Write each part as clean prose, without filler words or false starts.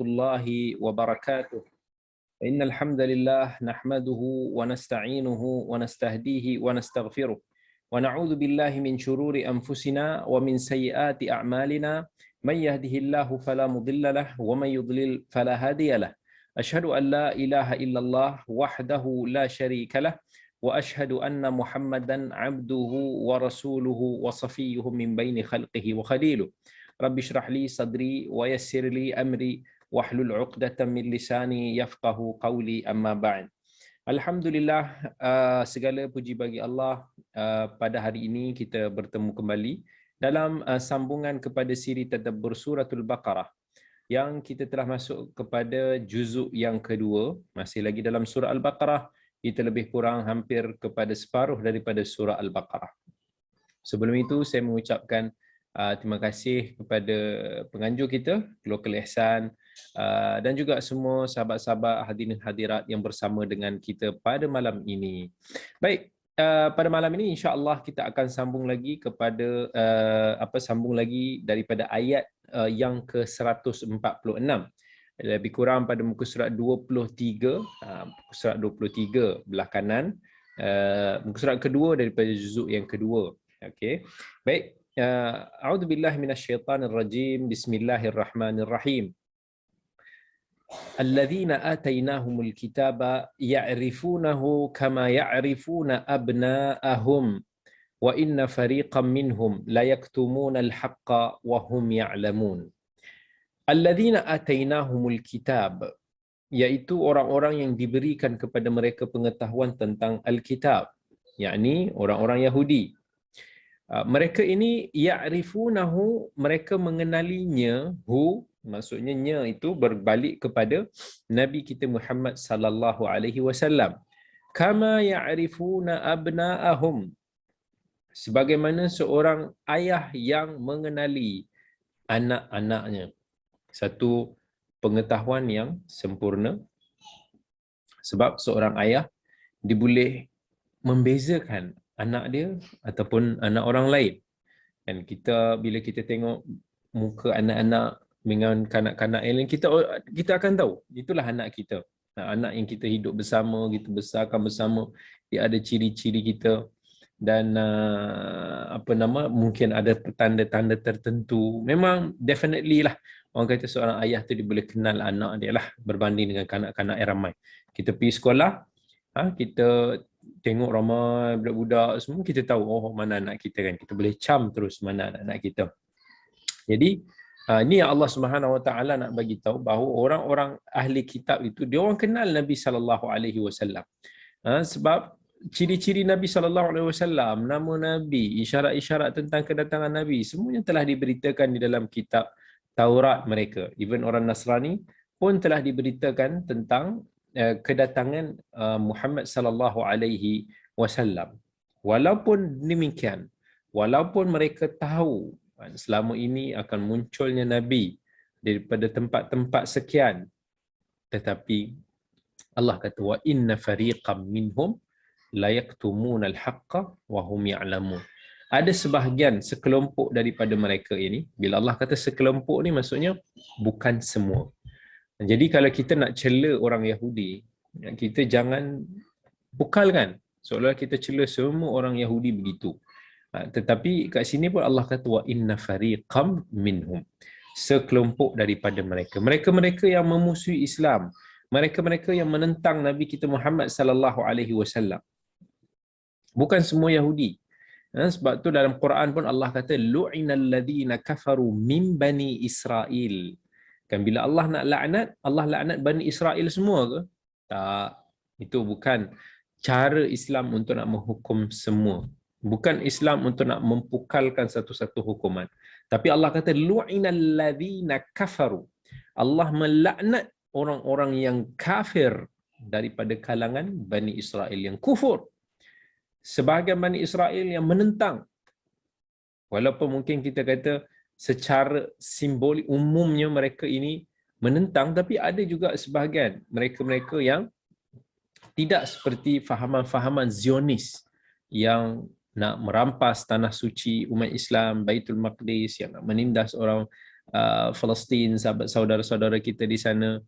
warahmatullahi wabarakatuh. Innal hamdalillah nahmaduhu wa nasta'inuhu wa nastahdihi wa nastaghfiruh. Wa na'udzu billahi min shururi anfusina wa min sayyiati a'malina. Man yahdihillahu fala mudilla lahu wa man yudlil fala hadiya lahu. Asyhadu an la ilaha illallah wahdahu la syarika lahu wa asyhadu anna Muhammadan 'abduhu wa rasuluhu wa safiyyuhu min baini khalqihi wa khaliluh. Rabbi shrah li sadri wa yassir li amri wahlul 'uqdatam min lisani yafqahu qawli, amma ba'd. Alhamdulillah, segala puji bagi Allah. Pada hari ini kita bertemu kembali dalam sambungan kepada siri tadabbur suratul Baqarah, yang kita telah masuk kepada juzuk yang kedua. Masih lagi dalam surah Al-Baqarah, kita lebih kurang hampir kepada separuh daripada surah Al-Baqarah. Sebelum itu saya mengucapkan terima kasih kepada penganjur kita, Local Ihsan, dan juga semua sahabat-sahabat hadirin hadirat yang bersama dengan kita pada malam ini. Baik, pada malam ini insya-Allah kita akan sambung lagi kepada sambung lagi daripada ayat yang ke-146. Lebih kurang pada muka surat 23, muka surat 23 belah kanan, muka surat kedua daripada juzuk yang kedua. Okey. Baik. A'udzu billahi minasyaitonir rajim. Bismillahirrahmanirrahim. Alladzina atainahumul kitaba ya'rifunahu kama ya'rifuna abna'ahum wa inna fariqan minhum la yaktumuna al-haqqa wa hum ya'lamun. Alladzina atainahumul kitab, iaitu orang-orang yang diberikan kepada mereka pengetahuan tentang al-kitab, yakni orang-orang Yahudi. Mereka ini ya'rifunahu, mereka mengenalinya, hu maksudnya nya itu berbalik kepada Nabi kita Muhammad sallallahu alaihi wasallam. Kama ya'rifuna abna'ahum, sebagaimana seorang ayah yang mengenali anak-anaknya. Satu pengetahuan yang sempurna, sebab seorang ayah dia boleh membezakan anak dia ataupun anak orang lain. Dan kita, bila kita tengok muka anak-anak dengan kanak-kanak yang lain, kita akan tahu itulah anak kita. Anak yang kita hidup bersama, kita besarkan bersama, dia ada ciri-ciri kita. Dan mungkin ada tanda-tanda tertentu. Memang definitely lah, orang kata seorang ayah tu dia boleh kenal anak dia lah berbanding dengan kanak-kanak yang ramai. Kita pergi sekolah, kita tengok ramai budak-budak semua, kita tahu oh mana anak kita kan. Kita boleh cam terus mana anak-anak kita. Jadi ini yang Allah Subhanahu Wa Taala nak bagi tahu bahawa orang-orang ahli kitab itu dia orang kenal Nabi sallallahu alaihi wasallam. Sebab ciri-ciri Nabi sallallahu alaihi wasallam, nama Nabi, isyarat-isyarat tentang kedatangan Nabi, semuanya telah diberitakan di dalam kitab Taurat mereka. Even orang Nasrani pun telah diberitakan tentang kedatangan Muhammad sallallahu alaihi wasallam. Walaupun demikian, walaupun mereka tahu selama ini akan munculnya nabi daripada tempat-tempat sekian, tetapi Allah kata wa inna fariqam minhum la yaktumuna al-haqqa wa hum ya'lamun. Ada sebahagian, sekelompok daripada mereka ini, bila Allah kata sekelompok ni maksudnya bukan semua. Jadi kalau kita nak cela orang Yahudi, kita jangan pukalkan seolah kita cela semua orang Yahudi begitu. Tetapi kat sini pun Allah kata wa inna fariqam minhum, sekelompok daripada mereka. Mereka-mereka yang memusuhi Islam, mereka-mereka yang menentang Nabi kita Muhammad sallallahu alaihi wasallam. Bukan semua Yahudi. Sebab tu dalam Quran pun Allah kata lu'inal ladzina kafaru min bani Israil. Kan bila Allah nak laknat, Allah laknat Bani Israel semua ke? Tak. Itu bukan cara Islam untuk nak menghukum semua. Bukan Islam untuk nak mempukalkan satu-satu hukuman. Tapi Allah kata lu'inal ladzina kafaru. Allah melaknat orang-orang yang kafir daripada kalangan Bani Israel yang kufur. Sebahagian Bani Israel yang menentang. Walaupun mungkin kita kata secara simbolik umumnya mereka ini menentang, tapi ada juga sebahagian mereka-mereka yang tidak seperti fahaman-fahaman Zionis yang nak merampas tanah suci umat Islam, Baitul Maqdis, yang nak menindas orang Palestin, saudara-saudara kita di sana.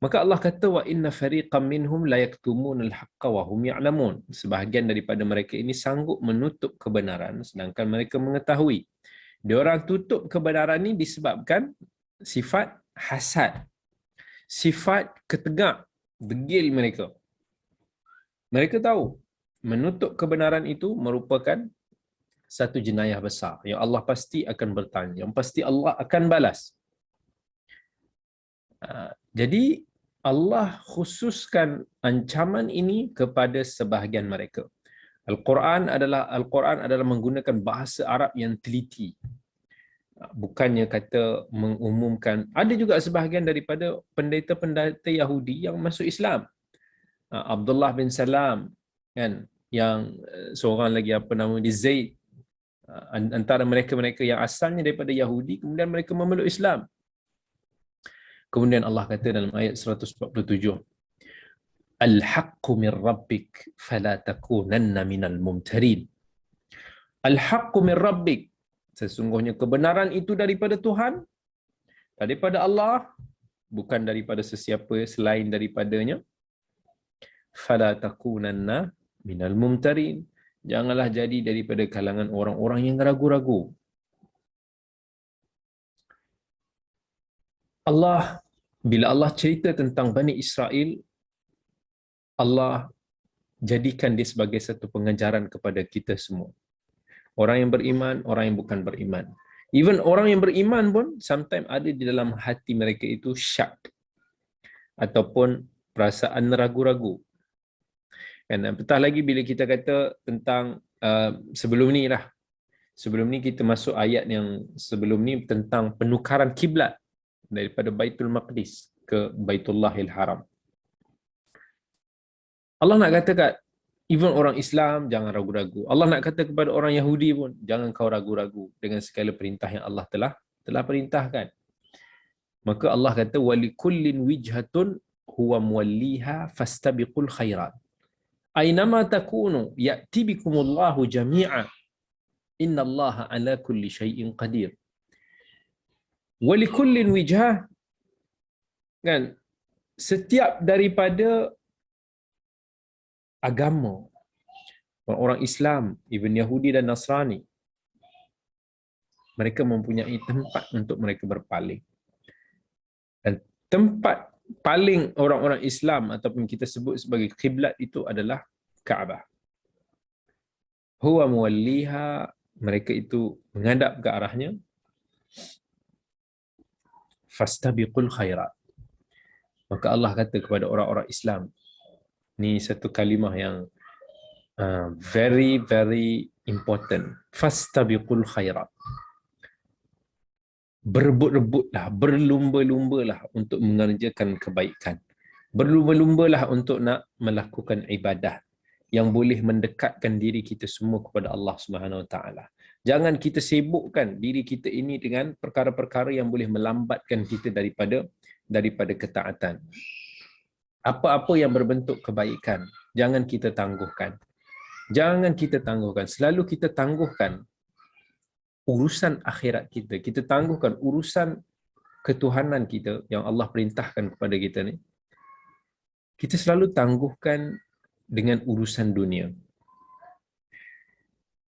Maka Allah kata wa inna fariqam minhum la yaktumunal haqqa wa hum ya'lamun. Sebahagian daripada mereka ini sanggup menutup kebenaran sedangkan mereka mengetahui. Diorang tutup kebenaran ini disebabkan sifat hasad, sifat ketegak, degil mereka. Mereka tahu menutup kebenaran itu merupakan satu jenayah besar yang Allah pasti akan bertanya, yang pasti Allah akan balas. Jadi Allah khususkan ancaman ini kepada sebahagian mereka. Al-Quran adalah menggunakan bahasa Arab yang teliti. Bukannya kata mengumumkan. Ada juga sebahagian daripada pendeta-pendeta Yahudi yang masuk Islam. Abdullah bin Salam, kan, yang seorang lagi apa nama dia, Zaid, antara mereka-mereka yang asalnya daripada Yahudi kemudian mereka memeluk Islam. Kemudian Allah kata dalam ayat 147, Al-haqqu min rabbik fala takunanna minal mumtarin. Al-haqqu min rabbik, sesungguhnya kebenaran itu daripada Tuhan, daripada Allah, bukan daripada sesiapa selain daripadanya. Fala takunanna minal mumtarin, janganlah jadi daripada kalangan orang-orang yang ragu-ragu. Bila Allah cerita tentang Bani Israel, Allah jadikan dia sebagai satu pengajaran kepada kita semua. Orang yang beriman, orang yang bukan beriman. Even orang yang beriman pun sometimes ada di dalam hati mereka itu syak ataupun perasaan ragu-ragu. Dan apatah lagi bila kita kata tentang sebelum ni kita masuk ayat yang sebelum ni tentang penukaran kiblat daripada Baitul Maqdis ke Baitullahil Haram. Allah nak kata kat even orang Islam jangan ragu-ragu. Allah nak kata kepada orang Yahudi pun jangan kau ragu-ragu dengan segala perintah yang Allah telah perintahkan. Maka Allah kata walikullin wijhatun huwa muwalliha fastabiqul khairat. Ainama takunu ya'ti bikumullahu jami'a. Innallaha ala kulli syai'in qadir. Walikullin wijhah, kan, setiap daripada agama orang Islam, even Yahudi dan Nasrani, mereka mempunyai tempat untuk mereka berpaling. Dan tempat paling orang-orang Islam ataupun kita sebut sebagai kiblat itu adalah Kaabah. Huwa muwalliha, mereka itu menghadap ke arahnya. Fastabiqul khairat. Maka Allah kata kepada orang-orang Islam, ni satu kalimah yang very very important. Fastabiqul khairat. Berebut-rebutlah, berlumba-lumbalah untuk mengerjakan kebaikan. Berlumba-lumbalah untuk nak melakukan ibadah yang boleh mendekatkan diri kita semua kepada Allah Subhanahu Wa Taala. Jangan kita sibukkan diri kita ini dengan perkara-perkara yang boleh melambatkan kita daripada ketaatan. Apa-apa yang berbentuk kebaikan, jangan kita tangguhkan. Jangan kita tangguhkan. Selalu kita tangguhkan urusan akhirat kita. Kita tangguhkan urusan ketuhanan kita yang Allah perintahkan kepada kita ni. Kita selalu tangguhkan dengan urusan dunia.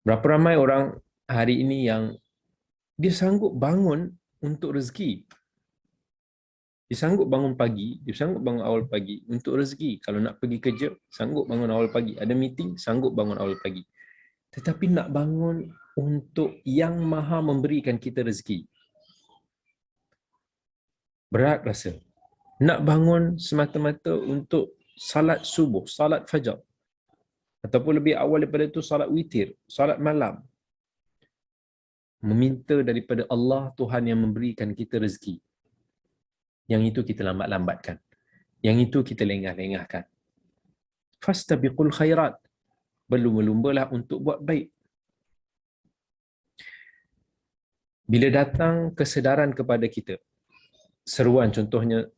Berapa ramai orang hari ini yang dia sanggup bangun untuk rezeki. Dia sanggup bangun pagi, dia sanggup bangun awal pagi untuk rezeki. Kalau nak pergi kerja, sanggup bangun awal pagi. Ada meeting, sanggup bangun awal pagi. Tetapi nak bangun untuk yang maha memberikan kita rezeki, berat rasa. Nak bangun semata-mata untuk salat subuh, salat fajar, ataupun lebih awal daripada itu salat witir, salat malam, meminta daripada Allah Tuhan yang memberikan kita rezeki, yang itu kita lambat-lambatkan, yang itu kita lengah-lengahkan. Fastabiqul khairat, berlumba-lumbalah untuk buat baik. Bila datang kesedaran kepada kita, seruan contohnya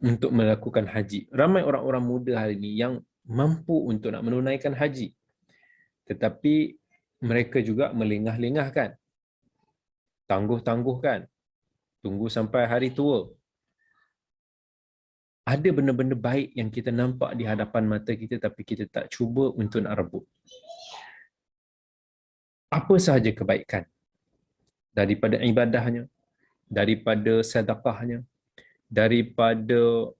untuk melakukan haji. Ramai orang-orang muda hari ini yang mampu untuk nak menunaikan haji. Tetapi mereka juga melengah-lengahkan, tangguh-tangguhkan. tunggu sampai hari tua. Ada benda-benda baik yang kita nampak di hadapan mata kita tapi kita tak cuba untuk nak rebut. Apa sahaja kebaikan, daripada ibadahnya, daripada sedekahnya, daripada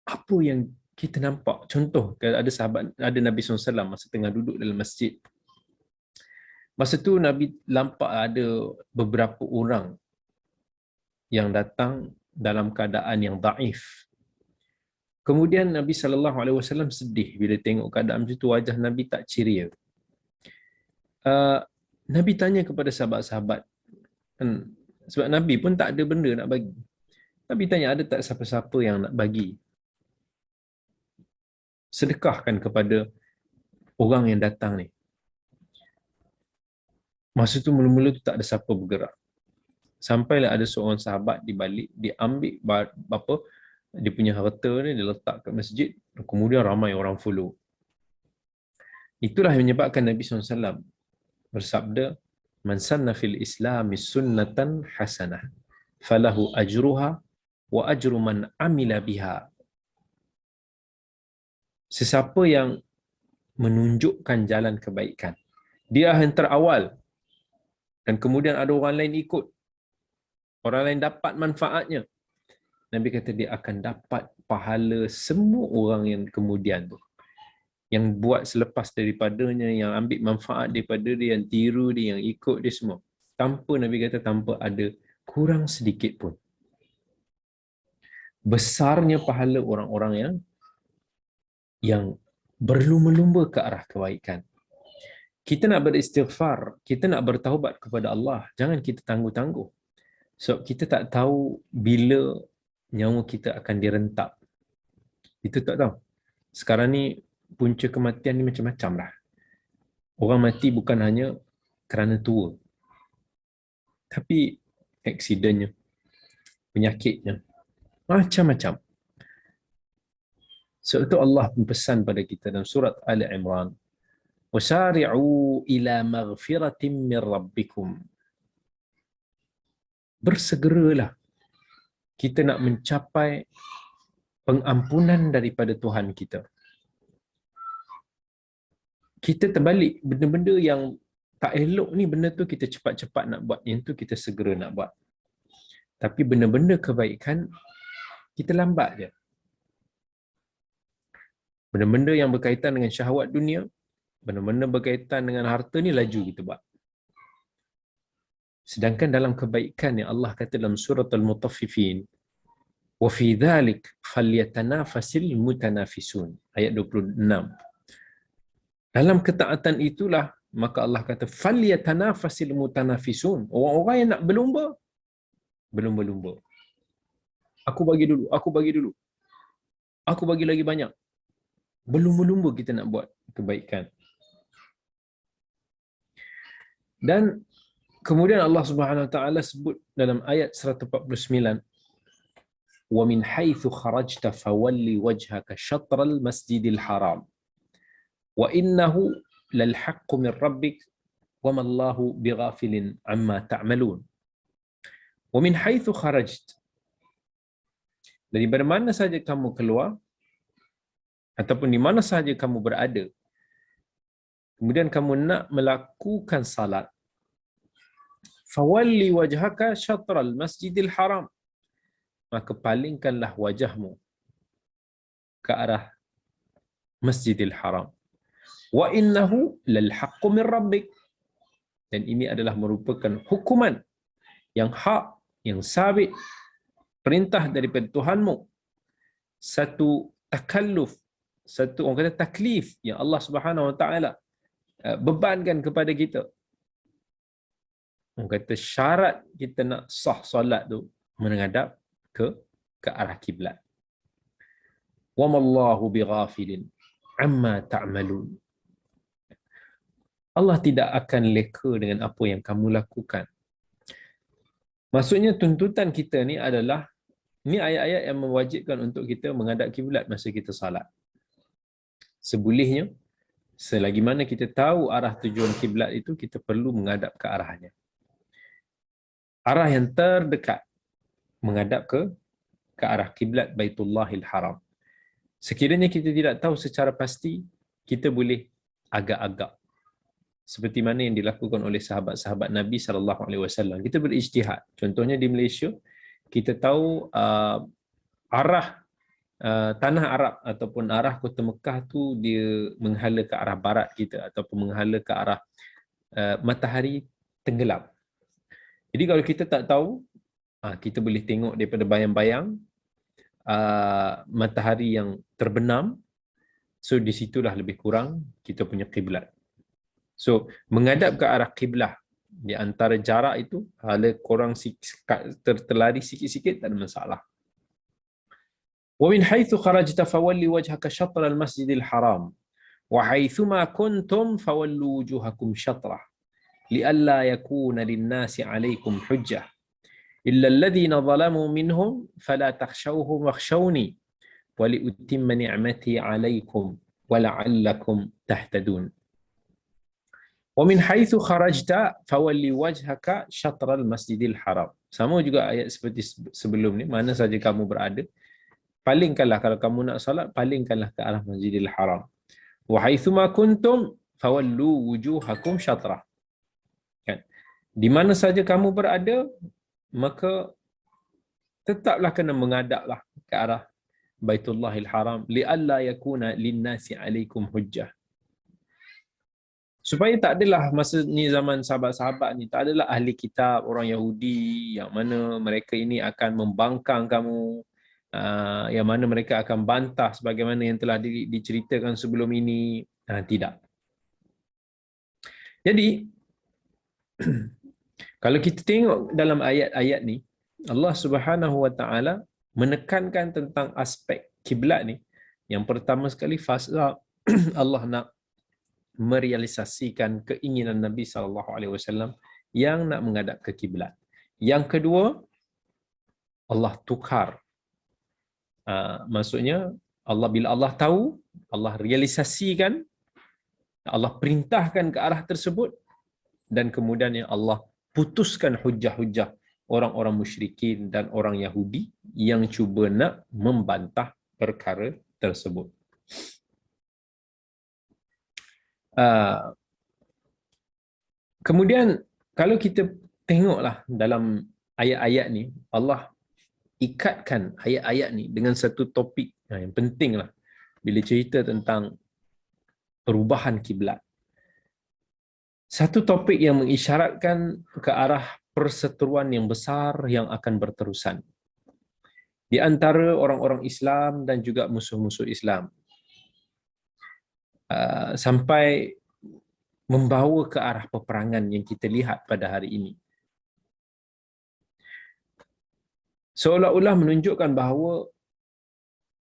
apa yang kita nampak. Contoh, ada sahabat, ada Nabi SAW masa tengah duduk dalam masjid. Masa tu Nabi nampak ada beberapa orang yang datang dalam keadaan yang daif. Kemudian Nabi SAW sedih bila tengok keadaan macam tu, wajah Nabi tak ceria. Nabi tanya kepada sahabat-sahabat, sebab Nabi pun tak ada benda nak bagi. Nabi tanya, ada tak siapa-siapa yang nak bagi? Sedekahkan kepada orang yang datang ni. Masa tu mula-mula tu tak ada siapa bergerak. Sampailah ada seorang sahabat di balik, dia ambil dia punya harta ni, dia letak kat masjid, kemudian ramai orang follow. Itulah yang menyebabkan Nabi SAW bersabda, man sanna fil islami sunnatan hasanah falahu ajruha wa ajru man amila biha. Sesiapa yang menunjukkan jalan kebaikan, dia yang terawal, dan kemudian ada orang lain ikut, orang lain dapat manfaatnya, Nabi kata dia akan dapat pahala semua orang yang kemudian tu, yang buat selepas daripadanya, yang ambil manfaat daripada dia, yang tiru dia, yang ikut dia, semua. Tanpa, Nabi kata, tanpa ada kurang sedikit pun. Besarnya pahala orang-orang yang berlumba-lumba ke arah kebaikan. Kita nak beristighfar, kita nak bertaubat kepada Allah, jangan kita tangguh-tangguh. Sebab kita tak tahu bila nyawa kita akan direntap. Kita tak tahu. Sekarang ni punca kematian ni macam-macam lah. Orang mati bukan hanya kerana tua, tapi aksidennya, penyakitnya, macam-macam. Sebab itu Allah berpesan pada kita dalam surat Ali Imran, wasari'u ila maghfiratin min rabbikum. Bersegeralah kita nak mencapai pengampunan daripada Tuhan kita. Kita terbalik, benda-benda yang tak elok ni, benda tu kita cepat-cepat nak buat, yang tu kita segera nak buat. Tapi benda-benda kebaikan, kita lambat je. Benda-benda yang berkaitan dengan syahwat dunia, benda-benda berkaitan dengan harta ni, laju kita buat. Sedangkan dalam kebaikan yang Allah kata dalam surat Al-Mutaffifin, wa fi dhalik falyatanafasil mutanafisun, ayat 26. Dalam ketaatan itulah, maka Allah kata falyatanafasil mutanafisun, orang-orang yang nak berlumba, berlumba-lumba. Aku bagi dulu, aku bagi dulu, aku bagi lagi banyak. Berlumba-lumba kita nak buat kebaikan. Dan kemudian Allah Subhanahu Wa Taala sebut dalam ayat 149, wa min haitsu kharajta fawalli wajhaka syatral masjidil haram wa innahu lal haqqu min rabbik wa ma Allahu bighafilin amma ta'malun. Wa min haitsu kharajta, dari mana saja kamu keluar ataupun di mana saja kamu berada, kemudian kamu nak melakukan salat, fawalli wajhaka syatral masjidil haram, maka palingkanlah wajahmu ke arah Masjidil Haram. Wa innahu lal haqqu min rabbik, dan ini adalah merupakan hukuman yang hak, yang sabit, perintah daripada Tuhanmu. Satu takalluf, satu orang kata taklif yang Allah Subhanahu Wa Taala bebankan kepada kita. Orang kata syarat kita nak sah solat tu menghadap ke arah kiblat. Wa mallahu bighafilin amma ta'malun. Allah tidak akan leka dengan apa yang kamu lakukan. Maksudnya tuntutan kita ni adalah, ni ayat-ayat yang mewajibkan untuk kita menghadap kiblat masa kita salat. Sebolehnya, selagi mana kita tahu arah tujuan kiblat itu, kita perlu menghadap ke arahnya. arah yang terdekat menghadap ke arah kiblat Baitullahil Haram. Sekiranya kita tidak tahu secara pasti, kita boleh agak-agak. Seperti mana yang dilakukan oleh sahabat-sahabat Nabi SAW. Kita berijtihad. Contohnya di Malaysia, kita tahu arah tanah Arab ataupun arah Kota Mekah tu dia menghala ke arah barat kita ataupun menghala ke arah matahari tenggelam. Jadi kalau kita tak tahu, kita boleh tengok daripada bayang-bayang matahari yang terbenam. So di situlah lebih kurang kita punya kiblat. So menghadap ke arah kiblah di antara jarak itu, hala korang terlari sikit-sikit tak ada masalah. وَمِنْ حَيْثُ خَرَجْتَ فَوَلِّ وَجْهَكَ شَطْرَ الْمَسْجِدِ الْحَرَامِ وَحَيْثُمَا كُنْتُمْ فَوَلُّوا وُجُوهَكُمْ شَطْرَهُ لِئَلَّا يَكُونَ لِلنَّاسِ عَلَيْكُمْ حُجَّةٌ إِلَّا الَّذِينَ ظَلَمُوا مِنْهُمْ فَلَا تَخْشَوْهُمْ وَاخْشَوْنِي وَلِأُتِمَّ نِعْمَتِي عَلَيْكُمْ وَلَعَلَّكُمْ تَهْتَدُونَ. وَمِنْ حَيْثُ خَرَجْتَ فَوَلِّ وَجْهَكَ شَطْرَ الْمَسْجِدِ الْحَرَامِ. Sama juga ayat seperti sebelum ni, mana saja kamu berada, palingkanlah, kalau kamu nak salat, palingkanlah ke arah Masjidil Haram. Wa haitsuma kuntum fawallu wujuhakum syatrah. Kan? Di mana saja kamu berada, maka tetaplah kena menghadaplah ke arah Baitullahil Haram li'alla yakuna linnasi alaikum hujjah. Supaya tak adalah masa ni, zaman sahabat-sahabat ni, tak adalah ahli kitab, orang Yahudi yang mana mereka ini akan membangkang kamu, yang mana mereka akan bantah sebagaimana yang telah diceritakan sebelum ini. Tidak. Jadi kalau kita tengok dalam ayat-ayat ni, Allah Subhanahu Wa Taala menekankan tentang aspek kiblat ni. Yang pertama sekali, fasa Allah nak merealisasikan keinginan Nabi SAW yang nak menghadap ke kiblat. Yang kedua, Allah tukar. Maksudnya Allah, bila Allah tahu, Allah realisasikan, Allah perintahkan ke arah tersebut, dan kemudian Allah putuskan hujah-hujah orang-orang musyrikin dan orang Yahudi yang cuba nak membantah perkara tersebut. Kemudian kalau kita tengoklah dalam ayat-ayat ni, Allah ikatkan ayat-ayat ni dengan satu topik yang penting lah bila cerita tentang perubahan kiblat. Satu topik yang mengisyaratkan ke arah perseteruan yang besar yang akan berterusan di antara orang-orang Islam dan juga musuh-musuh Islam, sampai membawa ke arah peperangan yang kita lihat pada hari ini. Seolah-olah menunjukkan bahawa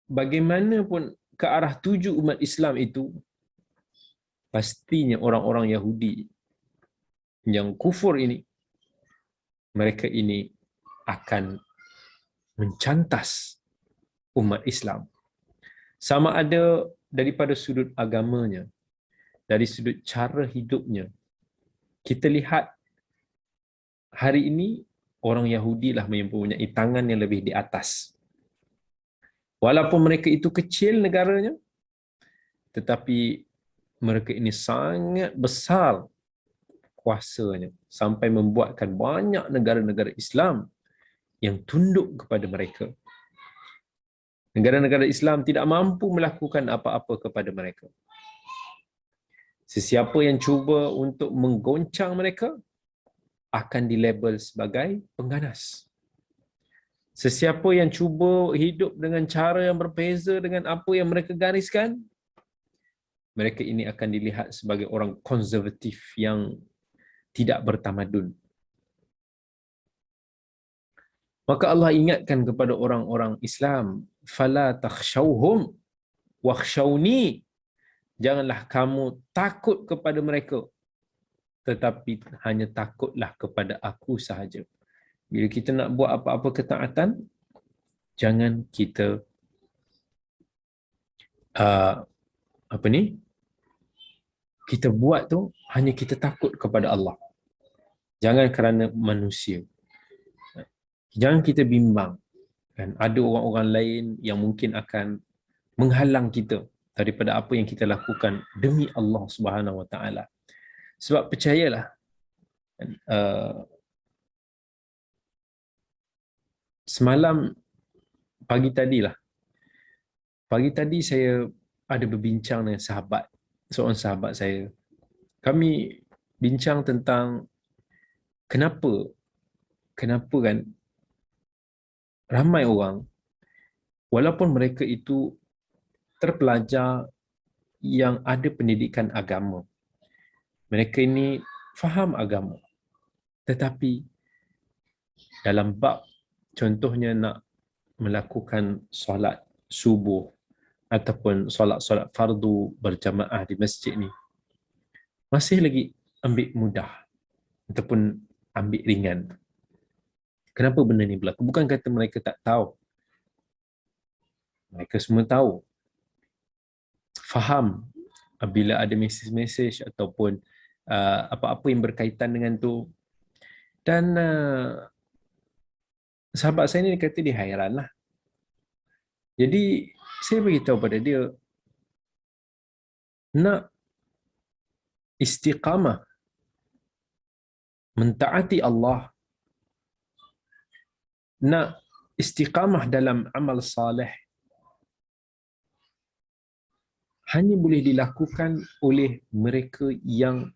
bagaimanapun ke arah tuju umat Islam itu, pastinya orang-orang Yahudi yang kufur ini, mereka ini akan mencantas umat Islam. Sama ada daripada sudut agamanya, dari sudut cara hidupnya. Kita lihat hari ini orang Yahudi lah yang mempunyai tangan yang lebih di atas. Walaupun mereka itu kecil negaranya, tetapi mereka ini sangat besar kuasanya sampai membuatkan banyak negara-negara Islam yang tunduk kepada mereka. Negara-negara Islam tidak mampu melakukan apa-apa kepada mereka. Sesiapa yang cuba untuk menggoncang mereka akan dilabel sebagai pengganas. Sesiapa yang cuba hidup dengan cara yang berbeza dengan apa yang mereka gariskan, mereka ini akan dilihat sebagai orang konservatif yang tidak bertamadun. Maka Allah ingatkan kepada orang-orang Islam, fala takhshawhum wakhshawni. Janganlah kamu takut kepada mereka, tetapi hanya takutlah kepada aku sahaja. Bila kita nak buat apa-apa ketaatan, jangan kita kita buat tu hanya kita takut kepada Allah. Jangan kerana manusia. Jangan kita bimbang, kan? Ada orang-orang lain yang mungkin akan menghalang kita daripada apa yang kita lakukan demi Allah Subhanahu Wa Taala. Sebab percayalah, kan, semalam pagi tadi saya ada berbincang dengan seorang sahabat saya. Kami bincang tentang kenapa kenapa kan ramai orang walaupun mereka itu terpelajar yang ada pendidikan agama. Mereka ini faham agama. Tetapi dalam bab contohnya nak melakukan solat subuh ataupun solat-solat fardu berjamaah di masjid ni masih lagi ambil mudah ataupun ambil ringan. Kenapa benda ni berlaku? Bukan kata mereka tak tahu. Mereka semua tahu. Faham bila ada mesej-mesej ataupun apa-apa yang berkaitan dengan tu. Dan sahabat saya ni kata dia hairan lah. Jadi saya beritahu pada dia, nak istiqamah mentaati Allah, nak istiqamah dalam amal saleh, hanya boleh dilakukan oleh mereka yang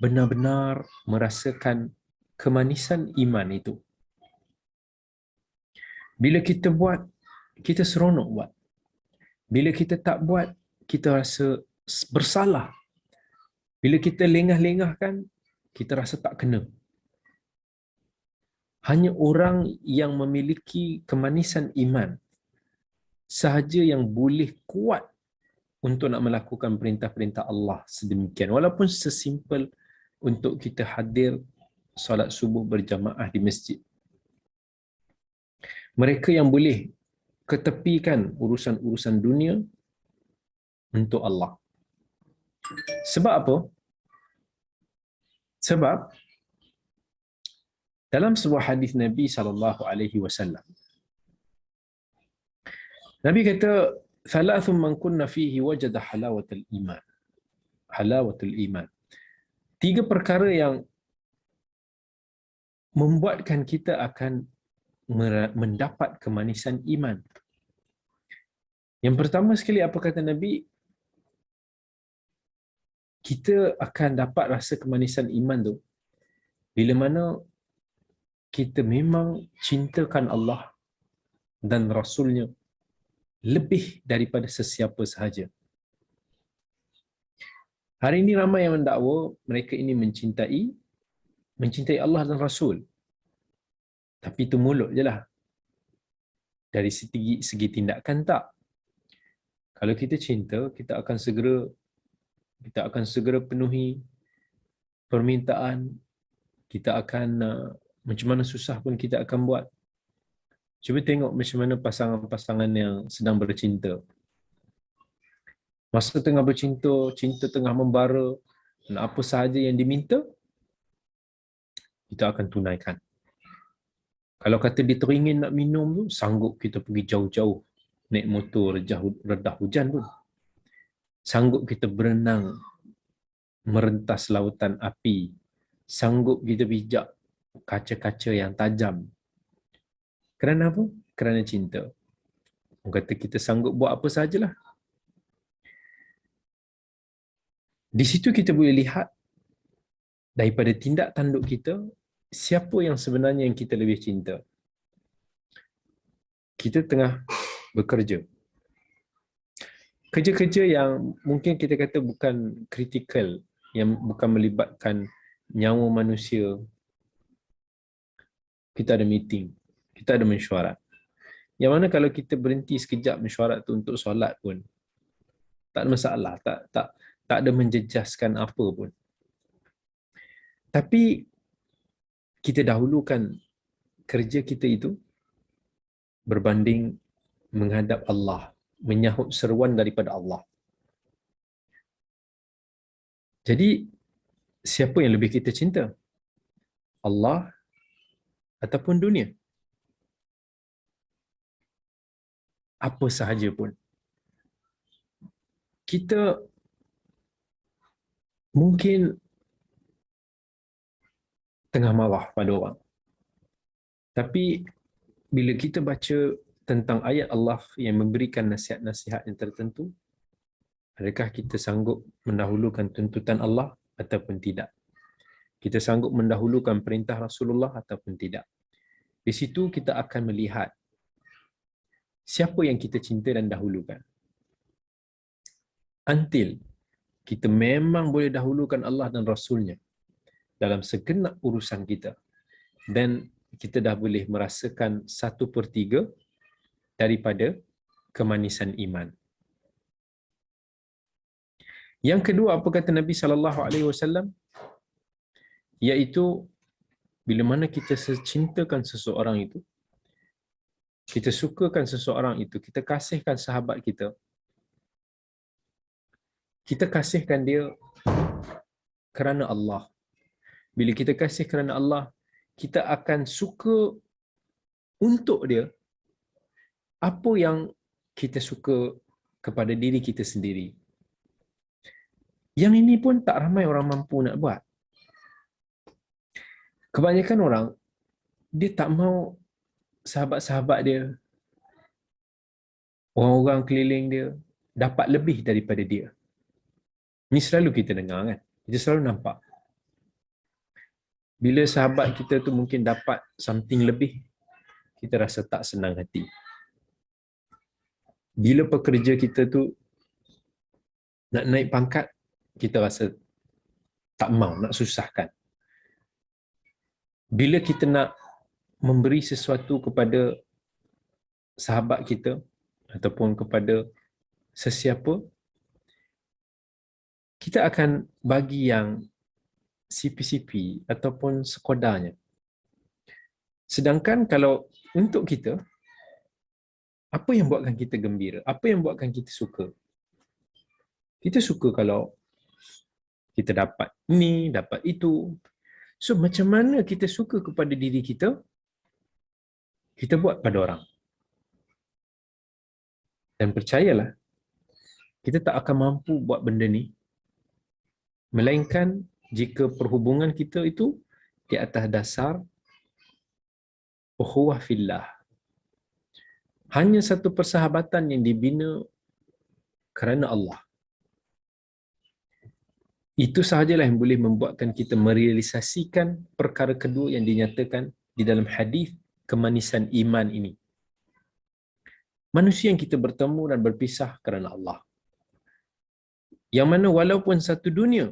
benar-benar merasakan kemanisan iman itu. Bila kita buat, kita seronok buat. Bila kita tak buat, kita rasa bersalah. Bila kita lengah-lengahkan, kita rasa tak kena. Hanya orang yang memiliki kemanisan iman sahaja yang boleh kuat untuk nak melakukan perintah-perintah Allah sedemikian. Walaupun sesimpel untuk kita hadir solat subuh berjamaah di masjid. Mereka yang boleh ketepikan urusan-urusan dunia untuk Allah. Sebab apa? Sebab dalam sebuah hadis Nabi SAW, Nabi kata, "Thalathun man kunna fihi wajada halawatul iman." Halawatul iman. 3 perkara yang membuatkan kita akan mendapat kemanisan iman. Yang pertama sekali, apa kata Nabi? Kita akan dapat rasa kemanisan iman tu bila mana kita memang cintakan Allah dan Rasulnya lebih daripada sesiapa sahaja. Hari ini ramai yang mendakwa mereka ini mencintai Allah dan Rasul. Tapi itu mulut je lah. Dari segi tindakan tak. Kalau kita cinta, kita akan segera penuhi permintaan. Kita akan macam mana susah pun kita akan buat. Cuba tengok macam mana pasangan-pasangan yang sedang bercinta. Masa tengah bercinta, cinta tengah membara, dan apa sahaja yang diminta, kita akan tunaikan. Kalau kata dia teringin nak minum tu, sanggup kita pergi jauh-jauh. Naik motor redah hujan pun. Sanggup kita berenang merentas lautan api. Sanggup kita pijak kaca-kaca yang tajam. Kerana apa? Kerana cinta. Orang kata kita sanggup buat apa sahajalah. Di situ kita boleh lihat daripada tindak tanduk kita, siapa yang sebenarnya yang kita lebih cinta. Kita tengah bekerja. Kerja-kerja yang mungkin kita kata bukan kritikal, yang bukan melibatkan nyawa manusia. Kita ada meeting, kita ada mesyuarat. Yang mana kalau kita berhenti sekejap mesyuarat tu untuk solat pun, tak ada masalah, tak ada menjejaskan apa pun. Tapi kita dahulukan kerja kita itu berbanding menghadap Allah, menyahut seruan daripada Allah. Jadi, siapa yang lebih kita cinta? Allah ataupun dunia? apa sahaja pun. Kita mungkin tengah marah pada orang. Tapi bila kita baca tentang ayat Allah yang memberikan nasihat-nasihat yang tertentu, adakah kita sanggup mendahulukan tuntutan Allah ataupun tidak? Kita sanggup mendahulukan perintah Rasulullah ataupun tidak? Di situ kita akan melihat siapa yang kita cinta dan dahulukan. Until kita memang boleh dahulukan Allah dan Rasulnya dalam segenap urusan kita, dan kita dah boleh merasakan 1/3 daripada kemanisan iman. Yang kedua, apa kata Nabi SAW? Iaitu, bila mana kita cintakan seseorang itu, kita sukakan seseorang itu, kita kasihkan sahabat kita, kita kasihkan dia kerana Allah. Bila kita kasih kerana Allah, kita akan suka untuk dia apa yang kita suka kepada diri kita sendiri. Yang ini pun tak ramai orang mampu nak buat. Kebanyakan orang, dia tak mau sahabat-sahabat dia, orang-orang keliling dia, dapat lebih daripada dia. Ini selalu kita dengar kan? Kita selalu nampak. Bila sahabat kita tu mungkin dapat something lebih, kita rasa tak senang hati. Bila pekerja kita tu nak naik pangkat, kita rasa tak mau, nak susahkan. Bila kita nak memberi sesuatu kepada sahabat kita ataupun kepada sesiapa, kita akan bagi yang CP-CP ataupun sekodarnya. Sedangkan kalau untuk kita, apa yang buatkan kita gembira? Apa yang buatkan kita suka? Kita suka kalau kita dapat ini, dapat itu. So, macam mana kita suka kepada diri kita, kita buat pada orang. Dan percayalah, kita tak akan mampu buat benda ni, melainkan jika perhubungan kita itu di atas dasar ukhuwah fillah. Hanya satu persahabatan yang dibina kerana Allah. Itu sahajalah yang boleh membuatkan kita merealisasikan perkara kedua yang dinyatakan di dalam hadis kemanisan iman ini. Manusia yang kita bertemu dan berpisah kerana Allah. Yang mana walaupun satu dunia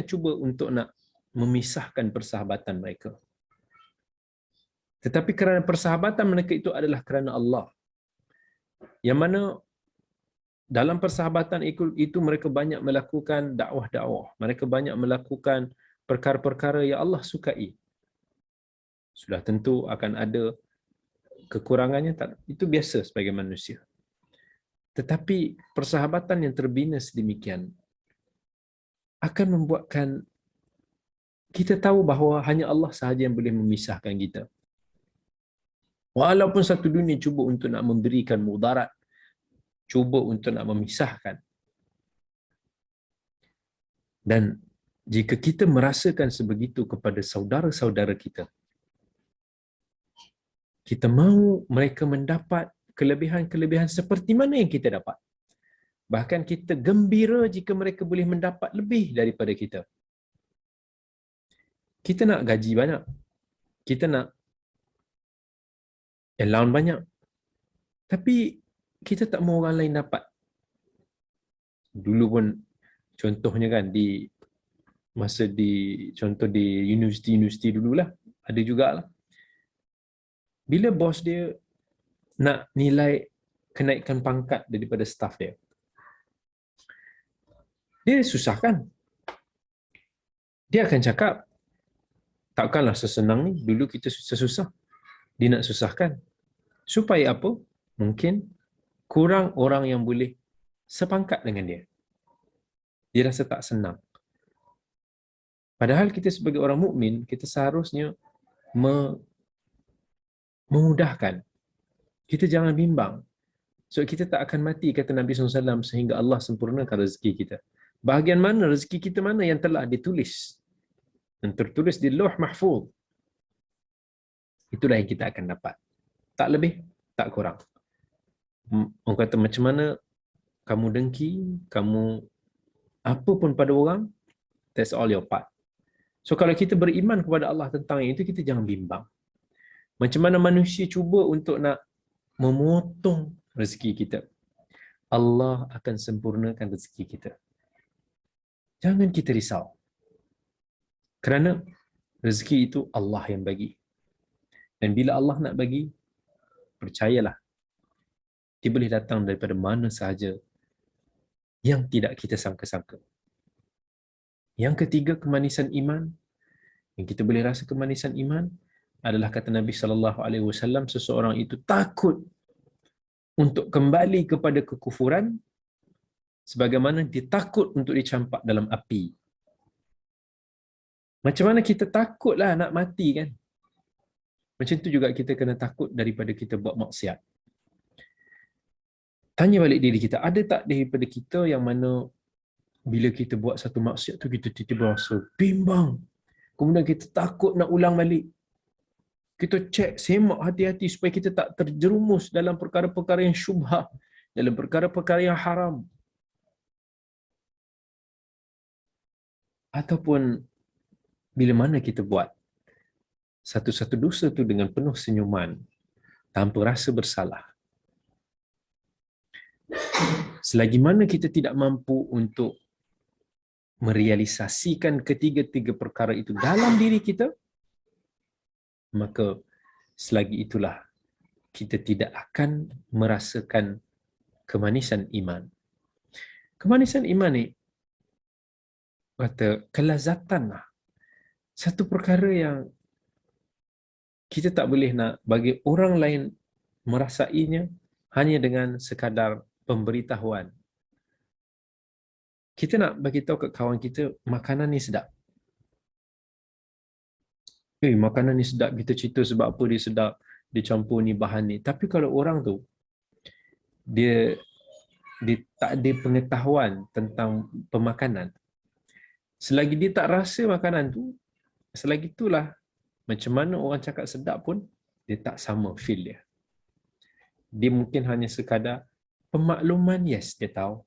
cuba untuk nak memisahkan persahabatan mereka. Tetapi kerana persahabatan mereka itu adalah kerana Allah. Yang mana dalam persahabatan itu mereka banyak melakukan dakwah-dakwah. Mereka banyak melakukan perkara-perkara yang Allah sukai. Sudah tentu akan ada kekurangannya, tak? Itu biasa sebagai manusia. Tetapi persahabatan yang terbina sedemikian akan membuatkan kita tahu bahawa hanya Allah sahaja yang boleh memisahkan kita. Walaupun satu dunia cuba untuk nak memberikan mudarat, cuba untuk nak memisahkan. Dan jika kita merasakan sebegitu kepada saudara-saudara kita, kita mahu mereka mendapat kelebihan-kelebihan seperti mana yang kita dapat. Bahkan kita gembira jika mereka boleh mendapat lebih daripada kita. Kita nak gaji banyak. Kita nak allowance banyak. Tapi kita tak mahu orang lain dapat. Dulu pun contohnya kan contoh di universiti dululah, ada jugalah. Bila bos dia nak nilai kenaikan pangkat daripada staf dia, dia susahkan. Dia akan cakap, takkanlah sesenang ni, dulu kita susah-susah. Dia nak susahkan. Supaya apa? Mungkin kurang orang yang boleh sepangkat dengan dia. Dia rasa tak senang. Padahal kita sebagai orang mukmin, kita seharusnya memudahkan Kita jangan bimbang. So kita tak akan mati, kata Nabi SAW, sehingga Allah sempurnakan rezeki kita. Bahagian mana rezeki kita mana yang telah ditulis, yang tertulis di Lauh Mahfuz, itulah yang kita akan dapat. Tak lebih, tak kurang. Orang kata macam mana kamu dengki, kamu apa pun pada orang, that's all your part. So kalau kita beriman kepada Allah tentang itu, kita jangan bimbang. Macam mana manusia cuba untuk nak memotong rezeki kita, Allah akan sempurnakan rezeki kita. Jangan kita risau. Kerana rezeki itu Allah yang bagi. Dan bila Allah nak bagi, percayalah, dia boleh datang daripada mana sahaja yang tidak kita sangka-sangka. Yang ketiga, kemanisan iman. Yang kita boleh rasa kemanisan iman adalah, kata Nabi SAW, seseorang itu takut untuk kembali kepada kekufuran sebagaimana dia takut untuk dicampak dalam api. Macam mana kita takutlah nak mati kan? Macam tu juga kita kena takut daripada kita buat maksiat. Tanya balik diri kita, ada tak daripada kita yang mana bila kita buat satu maksiat tu kita tiba-tiba rasa bimbang, kemudian kita takut nak ulang balik. Kita cek, semak hati-hati supaya kita tak terjerumus dalam perkara-perkara yang syubhah, dalam perkara-perkara yang haram. Ataupun bila mana kita buat satu-satu dosa tu dengan penuh senyuman, tanpa rasa bersalah. Selagi mana kita tidak mampu untuk merealisasikan ketiga-tiga perkara itu dalam diri kita, maka selagi itulah kita tidak akan merasakan kemanisan iman. Kemanisan iman ni, kata kelazatan lah. Satu perkara yang kita tak boleh nak bagi orang lain merasainya hanya dengan sekadar pemberitahuan. Kita nak bagi tahu kat kawan kita, makanan ni sedap. Makanan ni sedap, kita cerita sebab apa dia sedap, dia campur ni bahan ni. Tapi kalau orang tu, dia tak ada pengetahuan tentang pemakanan, selagi dia tak rasa makanan tu, selagi itulah macam mana orang cakap sedap pun, dia tak sama feel dia. Dia mungkin hanya sekadar pemakluman, yes, dia tahu.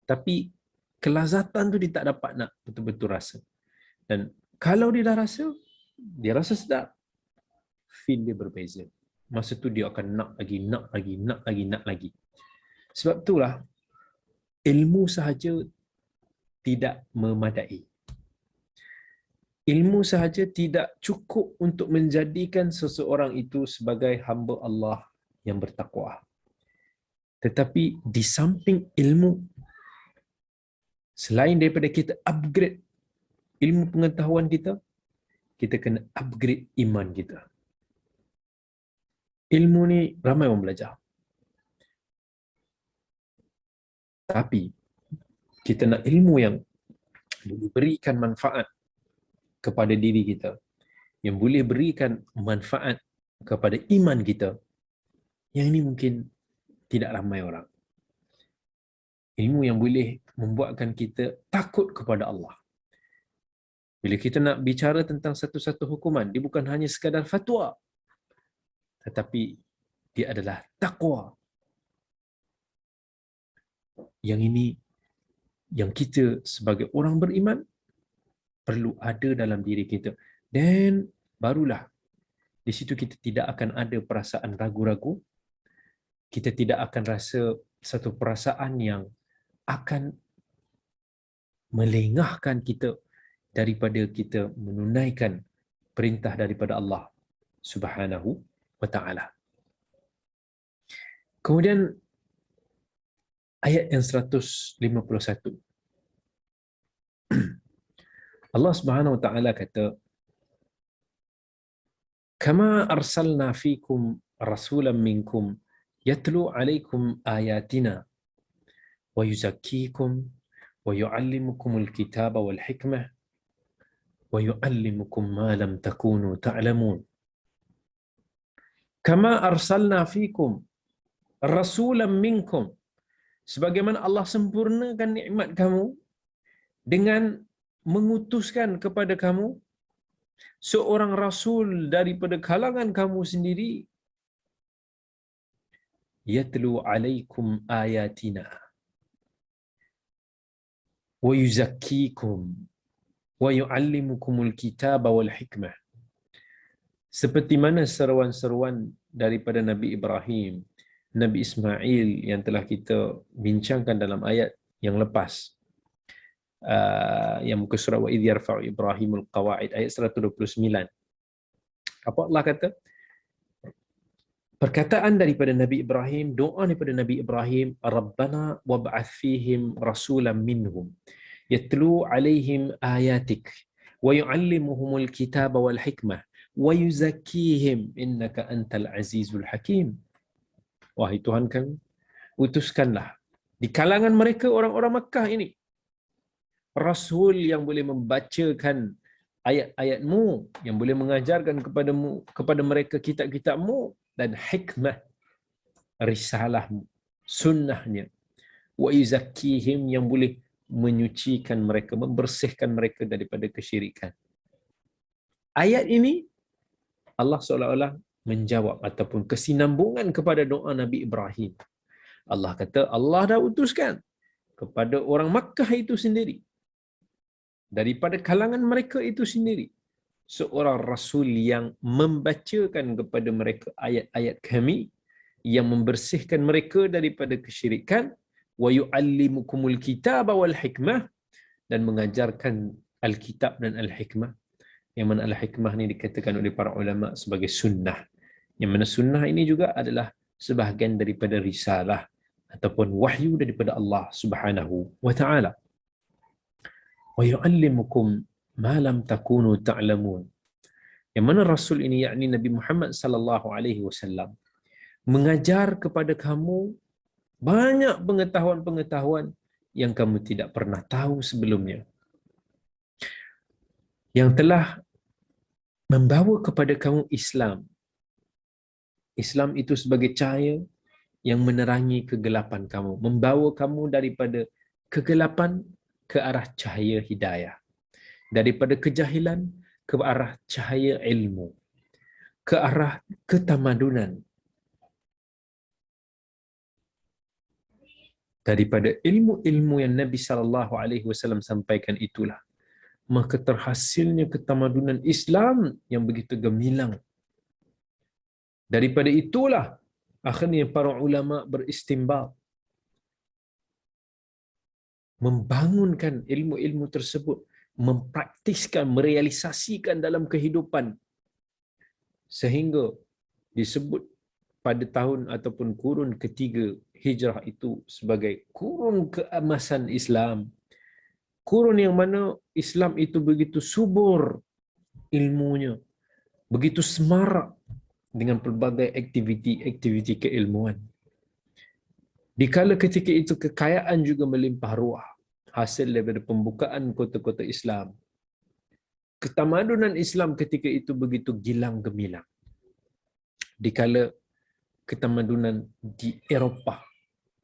Tapi kelazatan tu dia tak dapat nak betul-betul rasa. Dan kalau dia dah rasa, dia rasa sedap, feel dia berbeza. Masa tu dia akan nak lagi, nak lagi, nak lagi, nak lagi. Sebab itulah ilmu sahaja tidak memadai. Ilmu sahaja tidak cukup untuk menjadikan seseorang itu sebagai hamba Allah yang bertakwa. Tetapi di samping ilmu, selain daripada kita upgrade ilmu pengetahuan kita, kita kena upgrade iman kita. Ilmu ni ramai orang belajar. Tapi kita nak ilmu yang boleh berikan manfaat kepada diri kita, yang boleh berikan manfaat kepada iman kita, yang ini mungkin tidak ramai orang. Ilmu yang boleh membuatkan kita takut kepada Allah. Bila kita nak bicara tentang satu-satu hukuman, dia bukan hanya sekadar fatwa, tetapi dia adalah taqwa. Yang ini yang kita sebagai orang beriman perlu ada dalam diri kita. Dan barulah di situ kita tidak akan ada perasaan ragu-ragu. Kita tidak akan rasa satu perasaan yang akan melengahkan kita daripada kita menunaikan perintah daripada Allah Subhanahu wa ta'ala. Kemudian ayat yang 151. Allah Subhanahu wa ta'ala kata, "Kama arsalna fikum rasulan minkum yatlu 'alaikum ayatina wa yuzakkikum wa yu'allimukumul kitaba wal hikmah wa yu'allimukum ma lam takunu ta'lamun." Kama arsalna fikum rasulan minkum. Sebagaimana Allah sempurnakan nikmat kamu dengan mengutuskan kepada kamu seorang rasul daripada kalangan kamu sendiri, yatlu alaikum ayatina wa yuzakkikum wa yuallimukumul kitaba wal hikmah. Seperti mana seruan-seruan daripada Nabi Ibrahim, Nabi Ismail yang telah kita bincangkan dalam ayat yang lepas, yang muka surat wa idh yarfa'u Ibrahimul qawaid, ayat 129. Apa Allah kata? Perkataan daripada Nabi Ibrahim, doa daripada Nabi Ibrahim, Rabbana wab'ath fihim rasulan minhum yatlu alaihim ayatik wa yu'allimuhumul kitaba wal hikmah wa yuzakkihim innaka antal azizul hakim. Wahai Tuhan kami, utuskanlah di kalangan mereka orang-orang Makkah ini rasul yang boleh membacakan ayat-ayatmu, yang boleh mengajarkan kepada mereka kitab-kitabmu dan hikmah risalahmu, sunnahnya. Wa yuzakkihim, yang boleh menyucikan mereka, membersihkan mereka daripada kesyirikan. Ayat ini Allah seolah-olah menjawab ataupun kesinambungan kepada doa Nabi Ibrahim. Allah kata Allah dah utuskan kepada orang Makkah itu sendiri, daripada kalangan mereka itu sendiri, seorang rasul yang membacakan kepada mereka ayat-ayat kami, yang membersihkan mereka daripada kesyirikan, wa yu'allimukumul kitaba wal hikmah, dan mengajarkan Alkitab dan Al-Hikmah. Yang mana Al-Hikmah ni dikatakan oleh para ulama sebagai sunnah. Yang mana sunnah ini juga adalah sebahagian daripada risalah ataupun wahyu daripada Allah Subhanahu wa taala. Wa yu'allimukum ma lam takunu ta'lamun. Yang mana rasul ini, yakni Nabi Muhammad sallallahu alaihi wasallam, mengajar kepada kamu banyak pengetahuan-pengetahuan yang kamu tidak pernah tahu sebelumnya, yang telah membawa kepada kamu Islam. Islam itu sebagai cahaya yang menerangi kegelapan kamu, membawa kamu daripada kegelapan ke arah cahaya hidayah, daripada kejahilan ke arah cahaya ilmu, ke arah ketamadunan, daripada ilmu-ilmu yang Nabi SAW sampaikan itulah maka terhasilnya ketamadunan Islam yang begitu gemilang. Daripada itulah akhirnya para ulama beristimbat, membangunkan ilmu-ilmu tersebut, mempraktiskan, merealisasikan dalam kehidupan, sehingga disebut pada tahun ataupun kurun ketiga hijrah itu sebagai kurun keemasan Islam. Kurun yang mana Islam itu begitu subur ilmunya, begitu semarak dengan pelbagai aktiviti-aktiviti keilmuan. Dikala ketika itu kekayaan juga melimpah ruah, hasil daripada pembukaan kota-kota Islam. Ketamadunan Islam ketika itu begitu gilang gemilang. Dikala ketamadunan di Eropah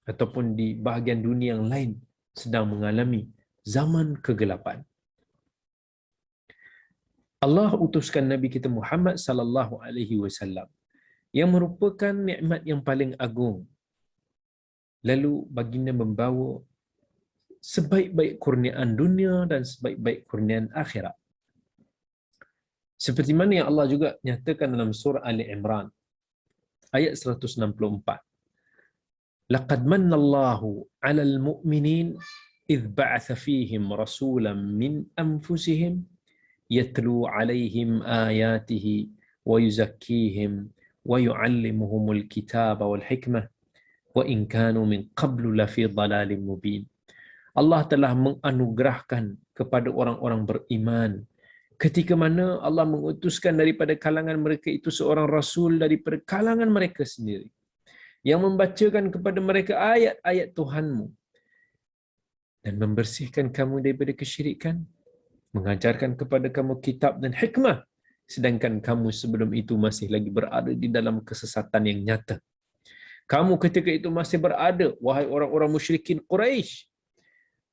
ataupun di bahagian dunia yang lain sedang mengalami zaman kegelapan, Allah utuskan Nabi kita Muhammad sallallahu alaihi wasallam yang merupakan nikmat yang paling agung. Lalu baginda membawa sebaik-baik kurniaan dunia dan sebaik-baik kurniaan akhirat. Seperti mana yang Allah juga nyatakan dalam surah Ali Imran ayat 164. Laqad manna Allahu 'alal mu'minin idh ba'atha fihim rasulan min anfusihim yatlu 'alaihim ayatihi wa yuzakkihim wa yu'allimuhumul kitaba wal hikmah wa in kanu min qablu lafi dhalalin mubin. Allah telah menganugerahkan kepada orang-orang beriman ketika mana Allah mengutuskan daripada kalangan mereka itu seorang rasul daripada kalangan mereka sendiri yang membacakan kepada mereka ayat-ayat Tuhanmu dan membersihkan kamu daripada kesyirikan, mengajarkan kepada kamu kitab dan hikmah, sedangkan kamu sebelum itu masih lagi berada di dalam kesesatan yang nyata. Kamu ketika itu masih berada, wahai orang-orang musyrikin Quraisy,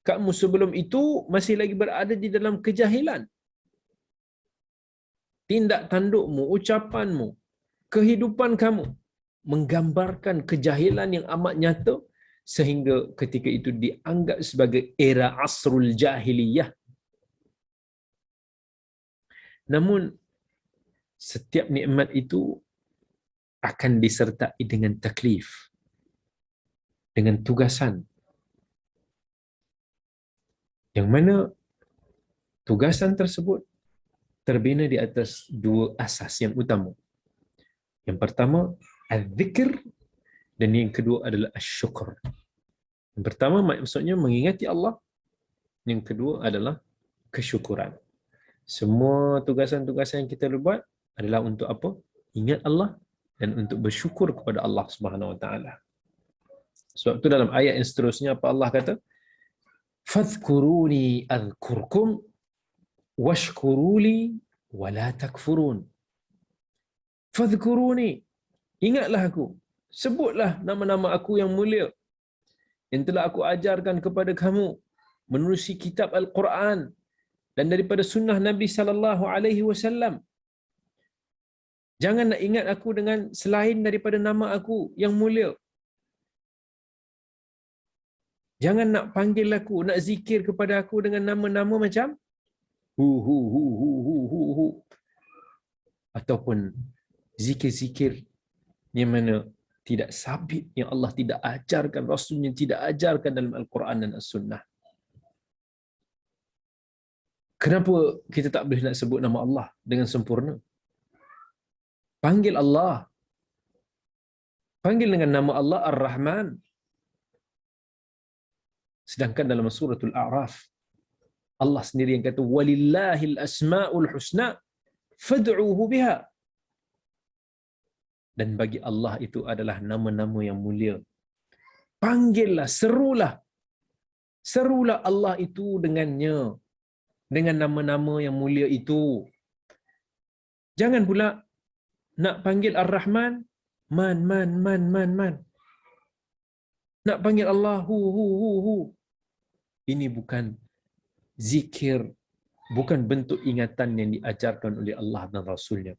kamu sebelum itu masih lagi berada di dalam kejahilan. Tindak tandukmu, ucapanmu, kehidupan kamu menggambarkan kejahilan yang amat nyata, sehingga ketika itu dianggap sebagai era asrul jahiliyah. Namun setiap nikmat itu akan disertai dengan taklif, dengan tugasan, yang mana tugasan tersebut terbina di atas dua asas yang utama. Yang pertama, al-zikr, dan yang kedua adalah asyukur. Yang pertama maksudnya mengingati Allah, yang kedua adalah kesyukuran. Semua tugasan-tugasan yang kita buat adalah untuk apa? Ingat Allah dan untuk bersyukur kepada Allah Subhanahu Wa Taala. Sebab itu dalam ayat yang seterusnya apa Allah kata? Fadhkuruni adhkurkum washkuruli wala takfurun. Fadhkuruni, ingatlah aku, sebutlah nama-nama aku yang mulia yang telah aku ajarkan kepada kamu menerusi kitab Al-Quran dan daripada sunnah Nabi sallallahu alaihi wasallam. Jangan nak ingat aku dengan selain daripada nama aku yang mulia. Jangan nak panggil aku, nak zikir kepada aku dengan nama-nama macam hu hu hu hu hu hu hu, ataupun zikir-zikir yang mana tidak sabit, yang Allah tidak ajarkan, Rasulnya tidak ajarkan dalam Al-Quran dan As-Sunnah. Kenapa kita tak boleh nak sebut nama Allah dengan sempurna? Panggil Allah. Panggil dengan nama Allah Ar-Rahman. Sedangkan dalam suratul A'raf, Allah sendiri yang kata, walillahil asma'ul husna fad'uhu biha. Dan bagi Allah itu adalah nama-nama yang mulia. Panggillah, serulah. Serulah Allah itu dengannya. Dengan nama-nama yang mulia itu. Jangan pula nak panggil Ar-Rahman, man, man, man, man, man. Nak panggil Allah, hu, hu, hu, hu. Ini bukan zikir, bukan bentuk ingatan yang diajarkan oleh Allah dan Rasulnya.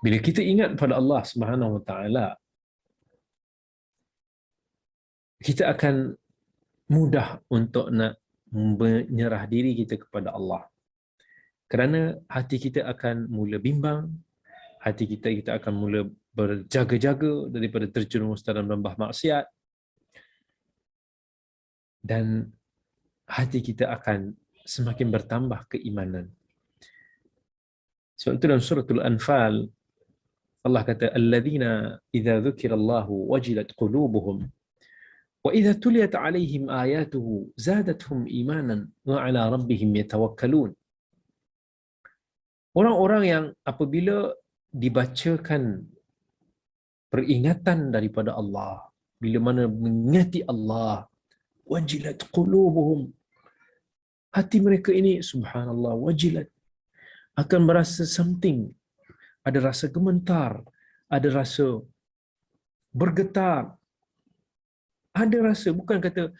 Bila kita ingat pada Allah Subhanahu Wa Taala, kita akan mudah untuk nak menyerah diri kita kepada Allah. Kerana hati kita akan mula bimbang, hati kita akan mula berjaga-jaga daripada terjerumus dalam lembah maksiat, dan hati kita akan semakin bertambah keimanan. Sebab itu dalam suratul Anfal Allah kata, alladzina idza dzukirallahu wajilat qulubuhum wa idza tuliyat alaihim ayatuhu zadatuhum imanan wa ala rabbihim yatawakkalun. Orang-orang yang apabila dibacakan peringatan daripada Allah, bila mana mengingati Allah, wajilat qulubuhum, hati mereka ini subhanallah wajilat, akan merasa something, ada rasa gemetar, ada rasa bergetar, ada rasa, bukan kata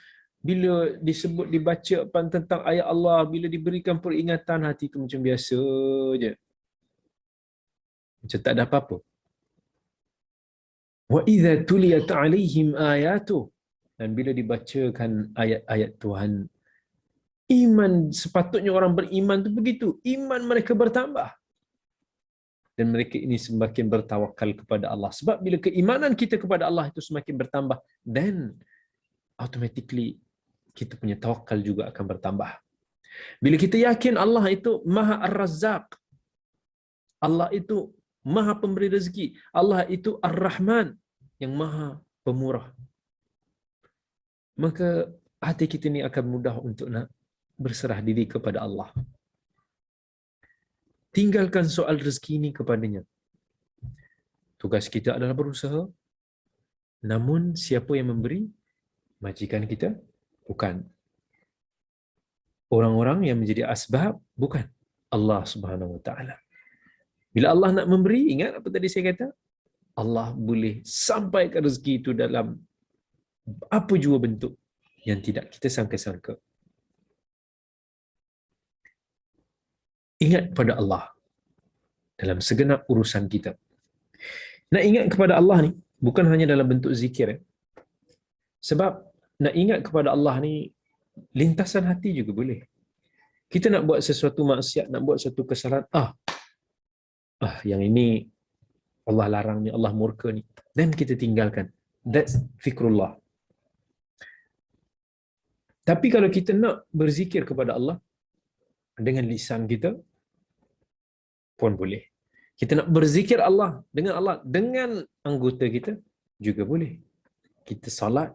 bila disebut dibaca tentang ayat Allah, bila diberikan peringatan, hati itu macam biasa je, macam tak ada apa-apa. Wa idza tuliyat alaihim ayatuh, dan bila dibacakan ayat-ayat Tuhan, iman, sepatutnya orang beriman itu begitu, iman mereka bertambah dan mereka ini semakin bertawakal kepada Allah. Sebab bila keimanan kita kepada Allah itu semakin bertambah, then automatically kita punya tawakal juga akan bertambah. Bila kita yakin Allah itu Maha Ar-Razzaq, Allah itu Maha Pemberi rezeki, Allah itu Ar-Rahman, yang Maha Pemurah, maka hati kita ini akan mudah untuk nak berserah diri kepada Allah. Tinggalkan soal rezeki ini kepadanya. Tugas kita adalah berusaha. Namun siapa yang memberi? Majikan kita? Bukan. Orang-orang yang menjadi asbab bukan Allah Subhanahu Wa Taala. Bila Allah nak memberi, ingat apa tadi saya kata? Allah boleh sampaikan rezeki itu dalam apa jua bentuk yang tidak kita sangka-sangka. Ingat pada Allah dalam segenap urusan kita. Nak ingat kepada Allah ni bukan hanya dalam bentuk zikir. Sebab nak ingat kepada Allah ni lintasan hati juga boleh. Kita nak buat sesuatu maksiat, nak buat satu kesalahan, yang ini Allah larang ni, Allah murka ni, dan kita tinggalkan. That's fikrullah. Tapi kalau kita nak berzikir kepada Allah dengan lisan kita pun boleh. Kita nak berzikir Allah dengan anggota kita juga boleh. Kita salat,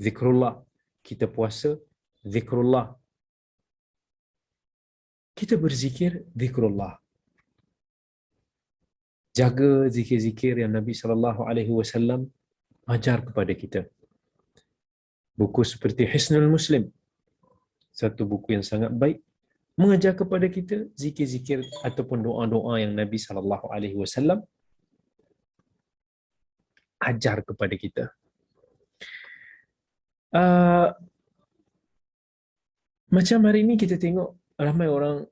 zikrullah. Kita puasa, zikrullah. Kita berzikir, zikrullah. Jaga zikir-zikir yang Nabi SAW ajar kepada kita. Buku seperti Hisnul Muslim, satu buku yang sangat baik, mengajar kepada kita zikir-zikir ataupun doa-doa yang Nabi SAW ajar kepada kita. Macam hari ini kita tengok ramai orang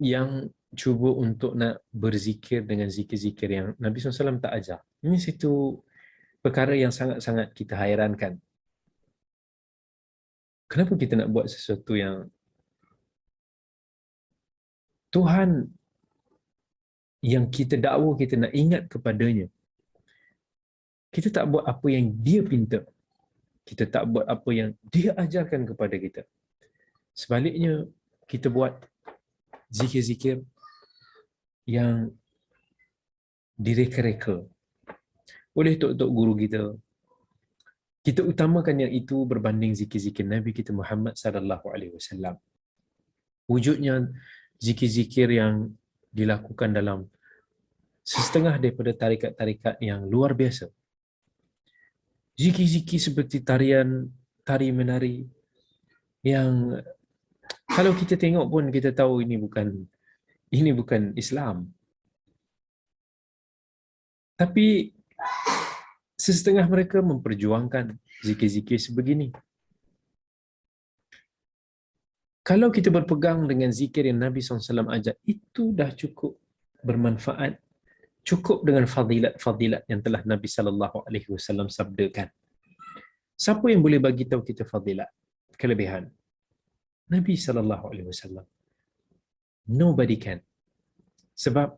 yang cuba untuk nak berzikir dengan zikir-zikir yang Nabi SAW tak ajar. Ini satu perkara yang sangat-sangat kita hairankan. Kenapa kita nak buat sesuatu yang Tuhan yang kita dakwa, kita nak ingat kepadanya, kita tak buat apa yang dia pinta. Kita tak buat apa yang dia ajarkan kepada kita. Sebaliknya, kita buat zikir-zikir yang direka-reka oleh tok-tok guru kita. Kita utamakan yang itu berbanding zikir-zikir Nabi kita Muhammad sallallahu alaihi wasallam. Wujudnya zikir-zikir yang dilakukan dalam setengah daripada tarikat-tarikat yang luar biasa. Zikir-zikir seperti tari menari yang kalau kita tengok pun kita tahu ini bukan Islam. Tapi setengah mereka memperjuangkan zikir-zikir sebegini. Kalau kita berpegang dengan zikir yang Nabi SAW ajar, itu dah cukup bermanfaat, cukup dengan fadilat-fadilat yang telah Nabi SAW sabdakan. Siapa yang boleh bagi tahu kita fadilat, kelebihan? Nabi SAW. Nobody can. Sebab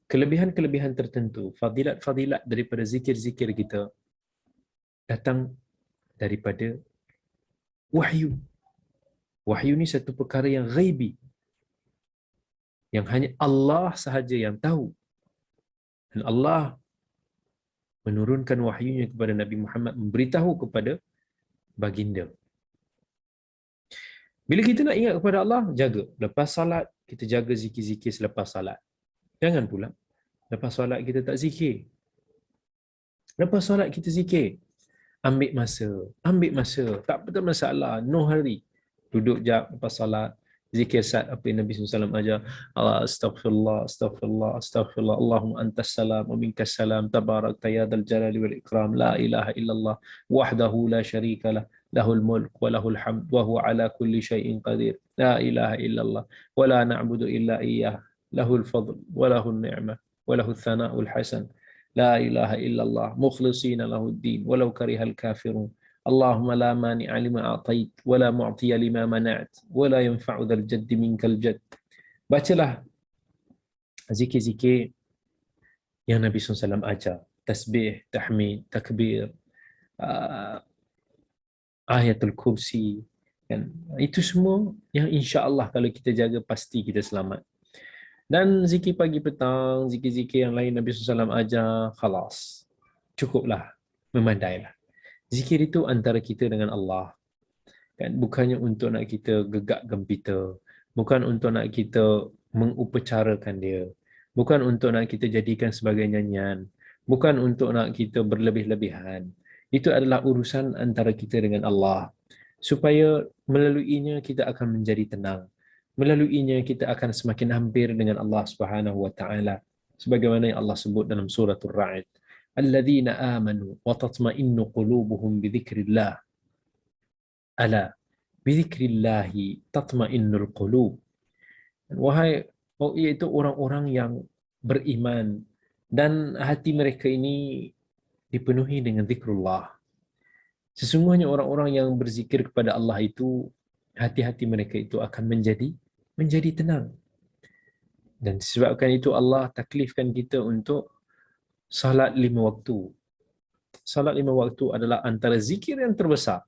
kelebihan-kelebihan tertentu, fadilat-fadilat daripada zikir-zikir kita datang daripada wahyu. Wahyu ni satu perkara yang ghaibi, yang hanya Allah sahaja yang tahu. Dan Allah menurunkan wahyunya kepada Nabi Muhammad, memberitahu kepada baginda. Bila kita nak ingat kepada Allah, jaga. Lepas salat, kita jaga zikir-zikir selepas salat. Jangan pula lepas solat kita tak zikir. Lepas solat kita zikir. Ambil masa. Tak betul masalah. No hurry. Duduk jap lepas solat. Zikir saat apa yang Nabi SAW ajar. Allah astaghfirullah. Allahumma antas salam wa minkas salam. Tabarak tayadal jalali wal ikram. La ilaha illallah. Wahdahu la syarika lah. Lahul mulk wa lahul hamd. Wa huwa ala kulli syai'in qadir. La ilaha illallah. Wa la na'budu illa iyyah. Lahul fadl wa lahul ni'mah wa lahul thana'ul hasan. La ilaha illallah mukhlishina lahud din walau karihal kafirun. Allahumma la mani'a lima a'tait wa la mu'tiya lima mana'at wa la yanfa'u dzal jaddi minkal jadd. Bacalah zikir-zikir yang Nabi SAW ajar. Tasbih, tahmid, takbir, ayatul kursi, kan? Itu semua yang insya-Allah kalau kita jaga pasti kita selamat. Dan zikir pagi petang, zikir-zikir yang lain Nabi SAW ajar, khalas. Cukuplah, memandailah. Zikir itu antara kita dengan Allah. Kan? Bukannya untuk nak kita gegak gempita. Bukan untuk nak kita mengupacarakan dia. Bukan untuk nak kita jadikan sebagai nyanyian. Bukan untuk nak kita berlebih-lebihan. Itu adalah urusan antara kita dengan Allah. Supaya Melaluinya kita akan menjadi tenang. Melaluinya kita akan semakin hampir dengan Allah Subhanahu wa taala. Sebagaimana yang Allah sebut dalam surah Ar-Ra'd, "Alladzina amanu wa tatma'innu qulubuhum bi dzikrillah." Ala bi dzikrillah tatma'innul qulub. Wahai, iaitu orang-orang yang beriman dan hati mereka ini dipenuhi dengan zikrullah. Sesungguhnya orang-orang yang berzikir kepada Allah itu, hati-hati mereka itu akan menjadi tenang. Dan disebabkan itu Allah taklifkan kita untuk salat 5 waktu. Salat 5 waktu adalah antara zikir yang terbesar.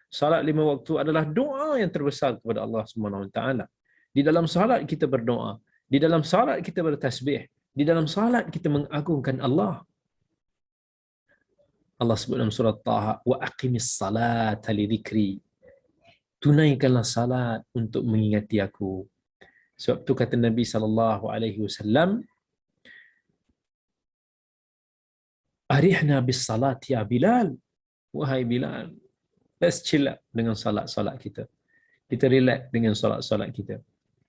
Salat 5 waktu adalah doa yang terbesar kepada Allah Subhanahu Wa Taala. Di dalam salat kita berdoa, di dalam salat kita bertasbih, di dalam salat kita mengagungkan Allah. Allah sebut dalam surah Taha, wa aqimis salata li dzikri. Tunaikanlah salat untuk mengingati aku. Sebab tu kata Nabi sallallahu alaihi wasallam, arihna bis salat ya Bilal. Wahai Bilal, let's chill out dengan salat-salat kita. Kita relax dengan salat-salat kita.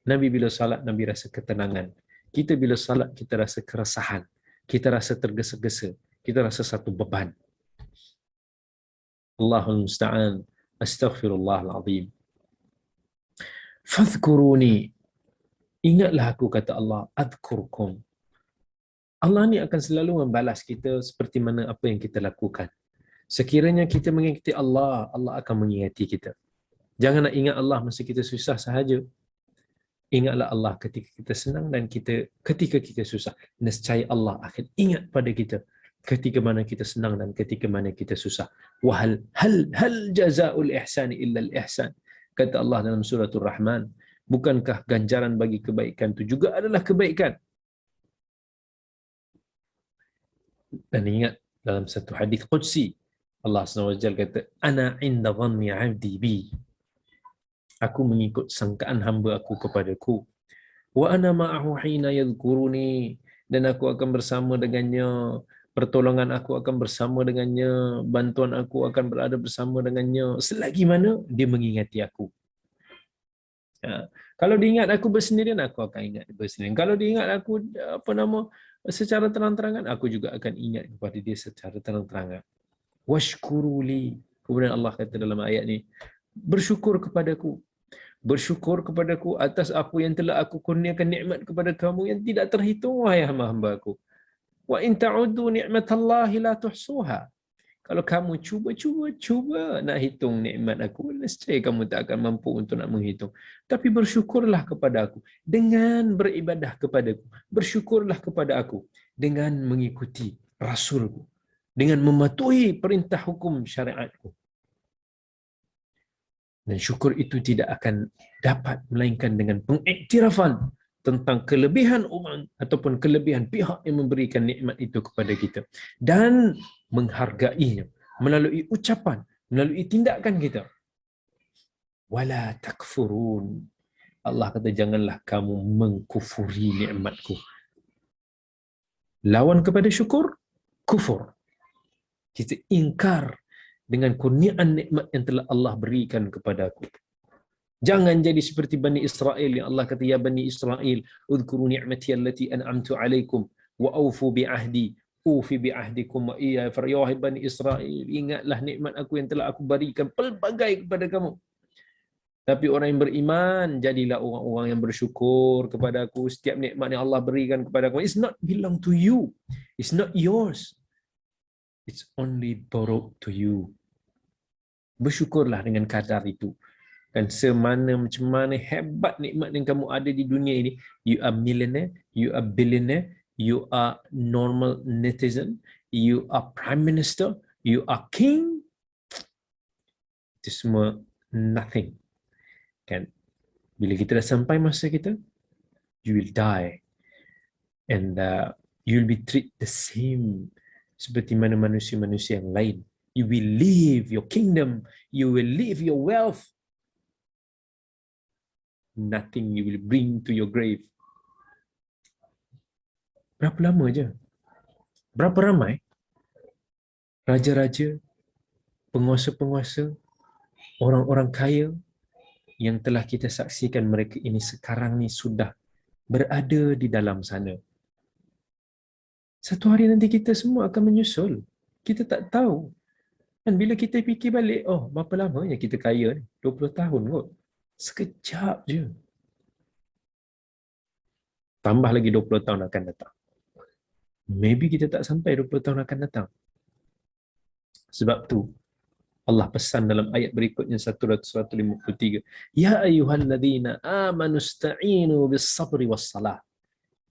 Nabi bila salat, Nabi rasa ketenangan. Kita bila salat, kita rasa keresahan. Kita rasa tergesa-gesa. Kita rasa satu beban. Allahul musta'an. Astaghfirullahal azim. Fadhkuruni. Ingatlah aku, kata Allah, adhkurkum. Allah ni akan selalu membalas kita seperti mana apa yang kita lakukan. Sekiranya kita mengingati Allah, Allah akan mengingati kita. Jangan nak ingat Allah masa kita susah sahaja. Ingatlah Allah ketika kita senang dan ketika kita susah. Nescaya Allah akan ingat pada kita ketika mana kita senang dan ketika mana kita susah. Hal jazaa'ul ihsani illa al-ihsan. Kata Allah dalam surah Ar-Rahman, bukankah ganjaran bagi kebaikan itu juga adalah kebaikan? Dan ingat dalam satu hadis qudsi, Allah SWT kata, ana inda dhanni 'abdi bi. Aku mengikut sangkaan hamba aku kepadaku. Wa ana ma'ahu hina yadhkuruni. Dan aku akan bersama dengannya. Pertolongan aku akan bersama dengannya. Bantuan aku akan berada bersama dengannya. Selagi mana dia mengingati aku. Kalau dia ingat aku bersendirian, aku akan ingat bersendirian. Kalau dia ingat aku secara terang-terangan, aku juga akan ingat kepada dia secara terang-terangan. Washkuruli. Kemudian Allah kata dalam ayat ni, bersyukur kepadaku. Bersyukur kepadaku atas apa yang telah aku kurniakan nikmat kepada kamu yang tidak terhitung, wahai hamba-hamba aku. Wa in ta'uddu ni'matallahi la tuhsuha. Kalau kamu cuba nak hitung nikmat aku, nescaya kamu tak akan mampu untuk nak menghitung. Tapi bersyukurlah kepada aku dengan beribadah kepadaku. Bersyukurlah kepada aku dengan mengikuti Rasulku. Dengan mematuhi perintah hukum syariatku. Dan syukur itu tidak akan dapat melainkan dengan pengiktirafan tentang kelebihan orang ataupun kelebihan pihak yang memberikan nikmat itu kepada kita. Dan menghargainya melalui ucapan, melalui tindakan kita. Wala takfurun. Allah kata, janganlah kamu mengkufuri nikmatku. Lawan kepada syukur, kufur. Kita ingkar dengan kurniaan nikmat yang telah Allah berikan kepada aku. Jangan jadi seperti Bani Israel yang Allah kata, ya Bani Israel, udhkuru ni'mati allati an'amtu alaikum wa awfu bi'ahdi ufi bi'ahdikum wa iya faryahi Bani Israel. Ingatlah nikmat aku yang telah aku berikan pelbagai kepada kamu. Tapi orang yang beriman, jadilah orang-orang yang bersyukur kepada aku. Setiap nikmat yang Allah berikan kepada aku, it's not belong to you. It's not yours. It's only borrowed to you. Bersyukurlah dengan kadar itu. Dan macam mana hebat nikmat yang kamu ada di dunia ini. You are millionaire, you are billionaire, you are normal netizen, you are prime minister, you are king. Itu semua nothing. Kan? Bila kita dah sampai masa kita, you will die. And you will be treated the same seperti mana manusia-manusia yang lain. You will leave your kingdom, you will leave your wealth. Nothing you will bring to your grave. Berapa lama je? Berapa ramai raja-raja, penguasa-penguasa, orang-orang kaya yang telah kita saksikan mereka ini sekarang ni sudah berada di dalam sana. Satu hari nanti kita semua akan menyusul. Kita tak tahu. Dan bila kita fikir balik, oh berapa lamanya kita kaya ni? 20 tahun kot. Sekejap je. Tambah lagi 20 tahun akan datang. Maybe kita tak sampai 20 tahun akan datang. Sebab tu, Allah pesan dalam ayat berikutnya 153. Ya ayyuhalladzina amanu sta'inu bis sabri was salah.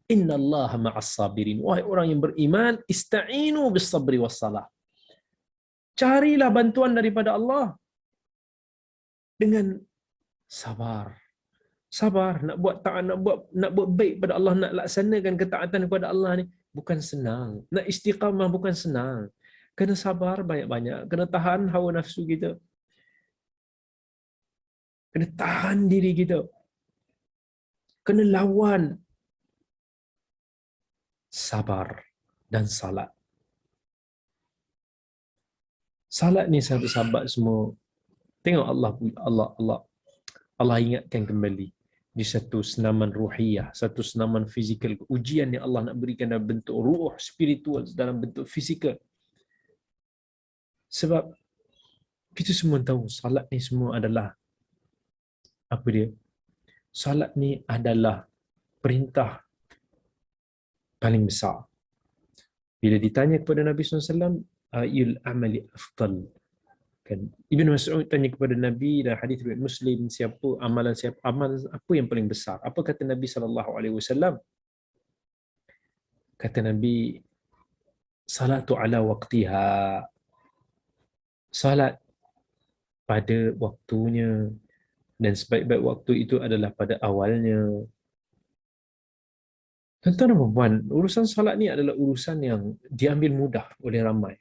Innallaha ma'as sabirin. Wahai orang yang beriman, ista'inu bis sabri was salah. Carilah bantuan daripada Allah dengan sabar. Sabar nak buat taat, nak buat baik pada Allah, nak laksanakan ketaatan kepada Allah ni bukan senang. Nak istiqamah bukan senang. Kena sabar banyak-banyak, kena tahan hawa nafsu kita. Kena tahan diri kita. Kena lawan sabar dan salat. Salat ni sahabat-sahabat semua, tengok Allah ingatkan kembali di satu senaman ruhiyah, satu senaman fizikal, ujian yang Allah nak berikan dalam bentuk ruh spiritual, dalam bentuk fizikal. Sebab kita semua tahu salat ni semua adalah apa dia? Salat ni adalah perintah paling besar. Bila ditanya kepada Nabi SAW, ayul amali afdal. Kan? Ibn Mas'ud tanya kepada Nabi dalam hadis riwayat Muslim, amal apa yang paling besar? Apa kata Nabi SAW? Kata Nabi, salatu ala waqtiha. Salat pada waktunya, dan sebaik-baik waktu itu adalah pada awalnya. Tuan-tuan dan puan, urusan salat ni adalah urusan yang diambil mudah oleh ramai.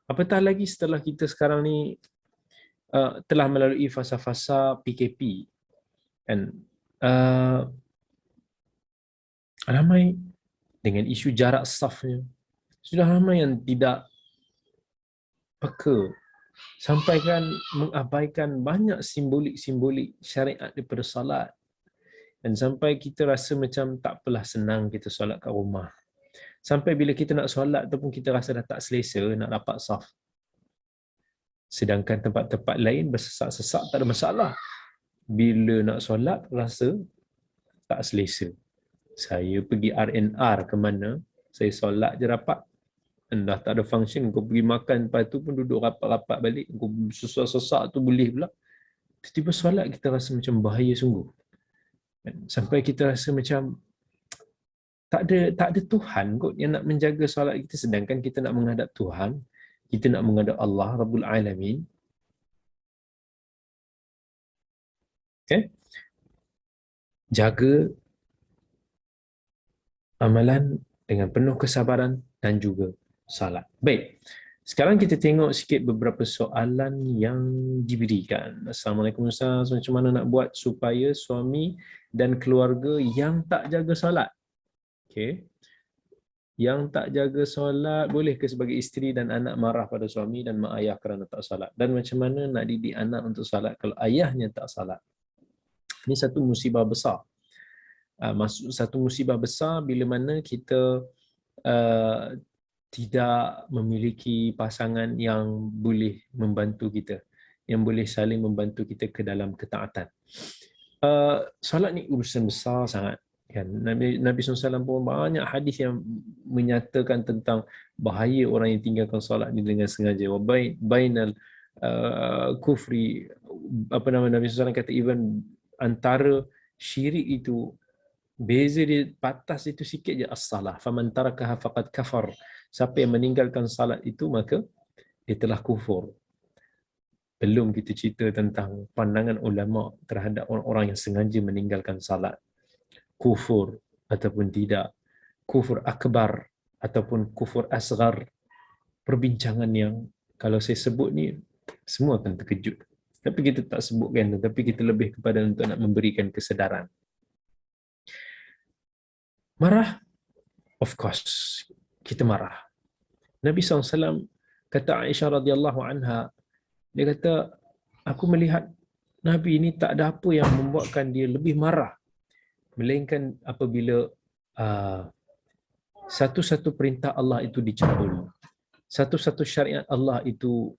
Apatah lagi setelah kita sekarang ni telah melalui fasa-fasa PKP, kan? Ramai dengan isu jarak safnya, sudah ramai yang tidak peka, sampai kan mengabaikan banyak simbolik-simbolik syariat daripada salat. Dan sampai kita rasa macam tak apalah, senang kita solat kat rumah. Sampai bila kita nak solat tu pun kita rasa dah tak selesa nak dapat saf. Sedangkan tempat-tempat lain bersesak-sesak tak ada masalah. Bila nak solat rasa tak selesa. Saya pergi RNR ke mana, saya solat je rapat. Dah tak ada function, kau pergi makan, lepas tu pun duduk rapat-rapat balik, kau sesak-sesak tu boleh pula. Tiba-tiba solat kita rasa macam bahaya sungguh. Sampai kita rasa macam tak ada Tuhan kot yang nak menjaga solat kita, sedangkan kita nak menghadap Tuhan, kita nak menghadap Allah Rabbul Alamin. Okay? Jaga amalan dengan penuh kesabaran dan juga salat. Baik. Sekarang kita tengok sikit beberapa soalan yang diberikan. Assalamualaikum Ustaz, macam mana nak buat supaya suami dan keluarga yang tak jaga solat? Okey. Yang tak jaga solat, boleh ke sebagai isteri dan anak marah pada suami dan mak ayah kerana tak solat? Dan macam mana nak didik anak untuk solat kalau ayahnya tak solat? Ini satu musibah besar. Satu musibah besar bila mana kita tidak memiliki pasangan yang boleh membantu kita, yang boleh saling membantu kita ke dalam ketaatan. Solat ni urusan besar sangat. Kan? Nabi SAW pun banyak hadis yang menyatakan tentang bahaya orang yang tinggalkan solat ni dengan sengaja. Wa bainal kufri, Nabi SAW kata even antara syirik itu, beza dia batas itu sikit je, as-salah. Faman tarakaha faqad kafar. Siapa yang meninggalkan salat itu maka dia telah kufur. Belum kita cerita tentang pandangan ulama terhadap orang-orang yang sengaja meninggalkan salat. Kufur ataupun tidak, kufur akbar ataupun kufur asghar. Perbincangan yang kalau saya sebut ni semua akan terkejut. Tapi kita tak sebutkan, tapi kita lebih kepada untuk nak memberikan kesedaran. Marah? Of course, kita marah. Nabi SAW kata Aisyah radhiyallahu anha, dia kata, aku melihat Nabi ini tak ada apa yang membuatkan dia lebih marah melainkan apabila satu-satu perintah Allah itu dicabul, satu-satu syariat Allah itu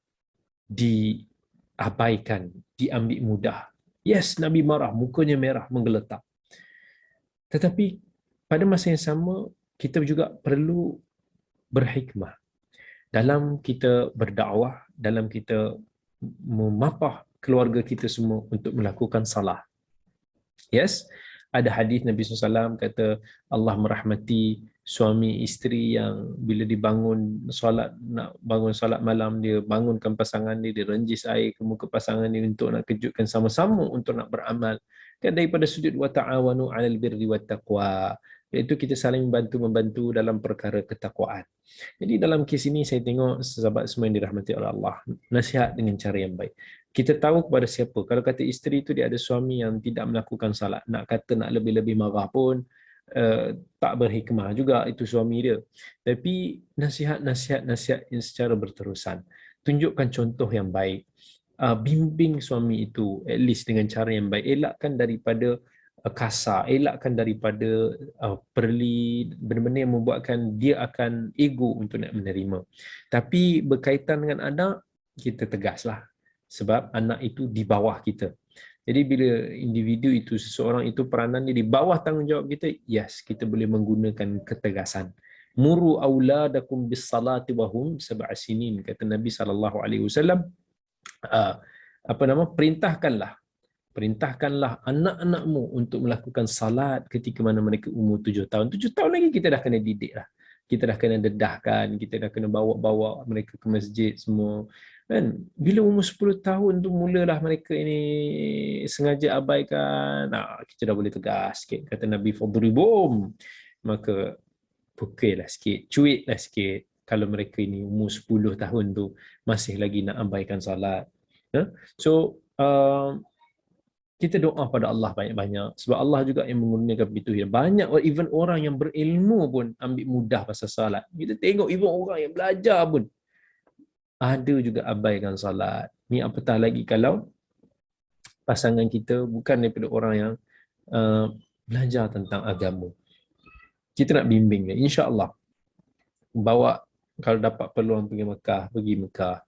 diabaikan, diambil mudah. Yes, Nabi marah, mukanya merah, menggeletar. Tetapi pada masa yang sama, kita juga perlu berhikmah dalam kita berdakwah, dalam kita memapah keluarga kita semua untuk melakukan salah. Yes, ada hadis Nabi SAW kata Allah merahmati suami isteri yang bila dibangun solat, nak bangun solat malam, dia bangunkan pasangan dia, dia renjis air ke muka pasangan dia untuk nak kejutkan sama-sama untuk nak beramal. Kan daripada sudut wa ta'awanu 'alal birri wat taqwa, iaitu kita saling membantu dalam perkara ketakwaan. Jadi dalam kes ini saya tengok sahabat semua yang dirahmati oleh Allah, nasihat dengan cara yang baik. Kita tahu kepada siapa. Kalau kata isteri itu dia ada suami yang tidak melakukan salat, nak kata nak lebih-lebih marah pun tak berhikmah juga itu suami dia. Tapi nasihat yang secara berterusan. Tunjukkan contoh yang baik. Bimbing suami itu at least dengan cara yang baik. Elakkan daripada kasar, elakkan daripada perli, benda-benda yang membuatkan dia akan ego untuk nak menerima. Tapi berkaitan dengan anak, kita tegaslah. Sebab anak itu di bawah kita. Jadi bila individu itu, seseorang itu peranan dia di bawah tanggungjawab kita, yes, kita boleh menggunakan ketegasan. Muru auladakum bis salati wa hum sab'a sinin, kata Nabi SAW. Perintahkanlah anak-anakmu untuk melakukan salat ketika mana mereka umur 7 tahun. 7 tahun lagi kita dah kena didik lah. Kita dah kena dedahkan, kita dah kena bawa mereka ke masjid semua. Kan? Bila umur 10 tahun tu mulalah mereka ini sengaja abaikan. Kita dah boleh tegas sikit. Kata Nabi fadribum. Maka pukullah sikit, cuitlah sikit. Kalau mereka ini umur 10 tahun tu masih lagi nak abaikan salat. So, kita doa pada Allah banyak-banyak. Sebab Allah juga yang mengurniakan pintu hidayah. Banyak even orang yang berilmu pun ambil mudah pasal salat. Kita tengok even orang yang belajar pun ada juga abaikan salat. Ni apatah lagi kalau pasangan kita bukan daripada orang yang belajar tentang agama. Kita nak bimbing dia. InsyaAllah bawa, kalau dapat peluang pergi Mekah.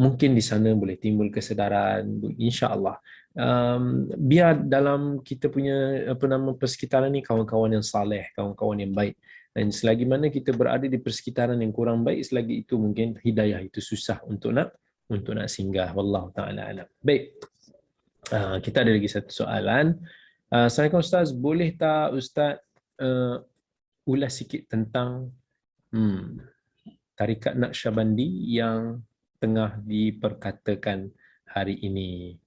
Mungkin di sana boleh timbul kesedaran, insya-Allah. Biar dalam kita punya persekitaran ni kawan-kawan yang saleh, kawan-kawan yang baik. Dan selagi mana kita berada di persekitaran yang kurang baik, selagi itu mungkin hidayah itu susah untuk nak singgah. Wallahu taala alam. Baik. Kita ada lagi satu soalan. Assalamualaikum Ustaz, boleh tak Ustaz ulas sikit tentang tarikat Naqsyabandi yang tengah diperkatakan hari ini?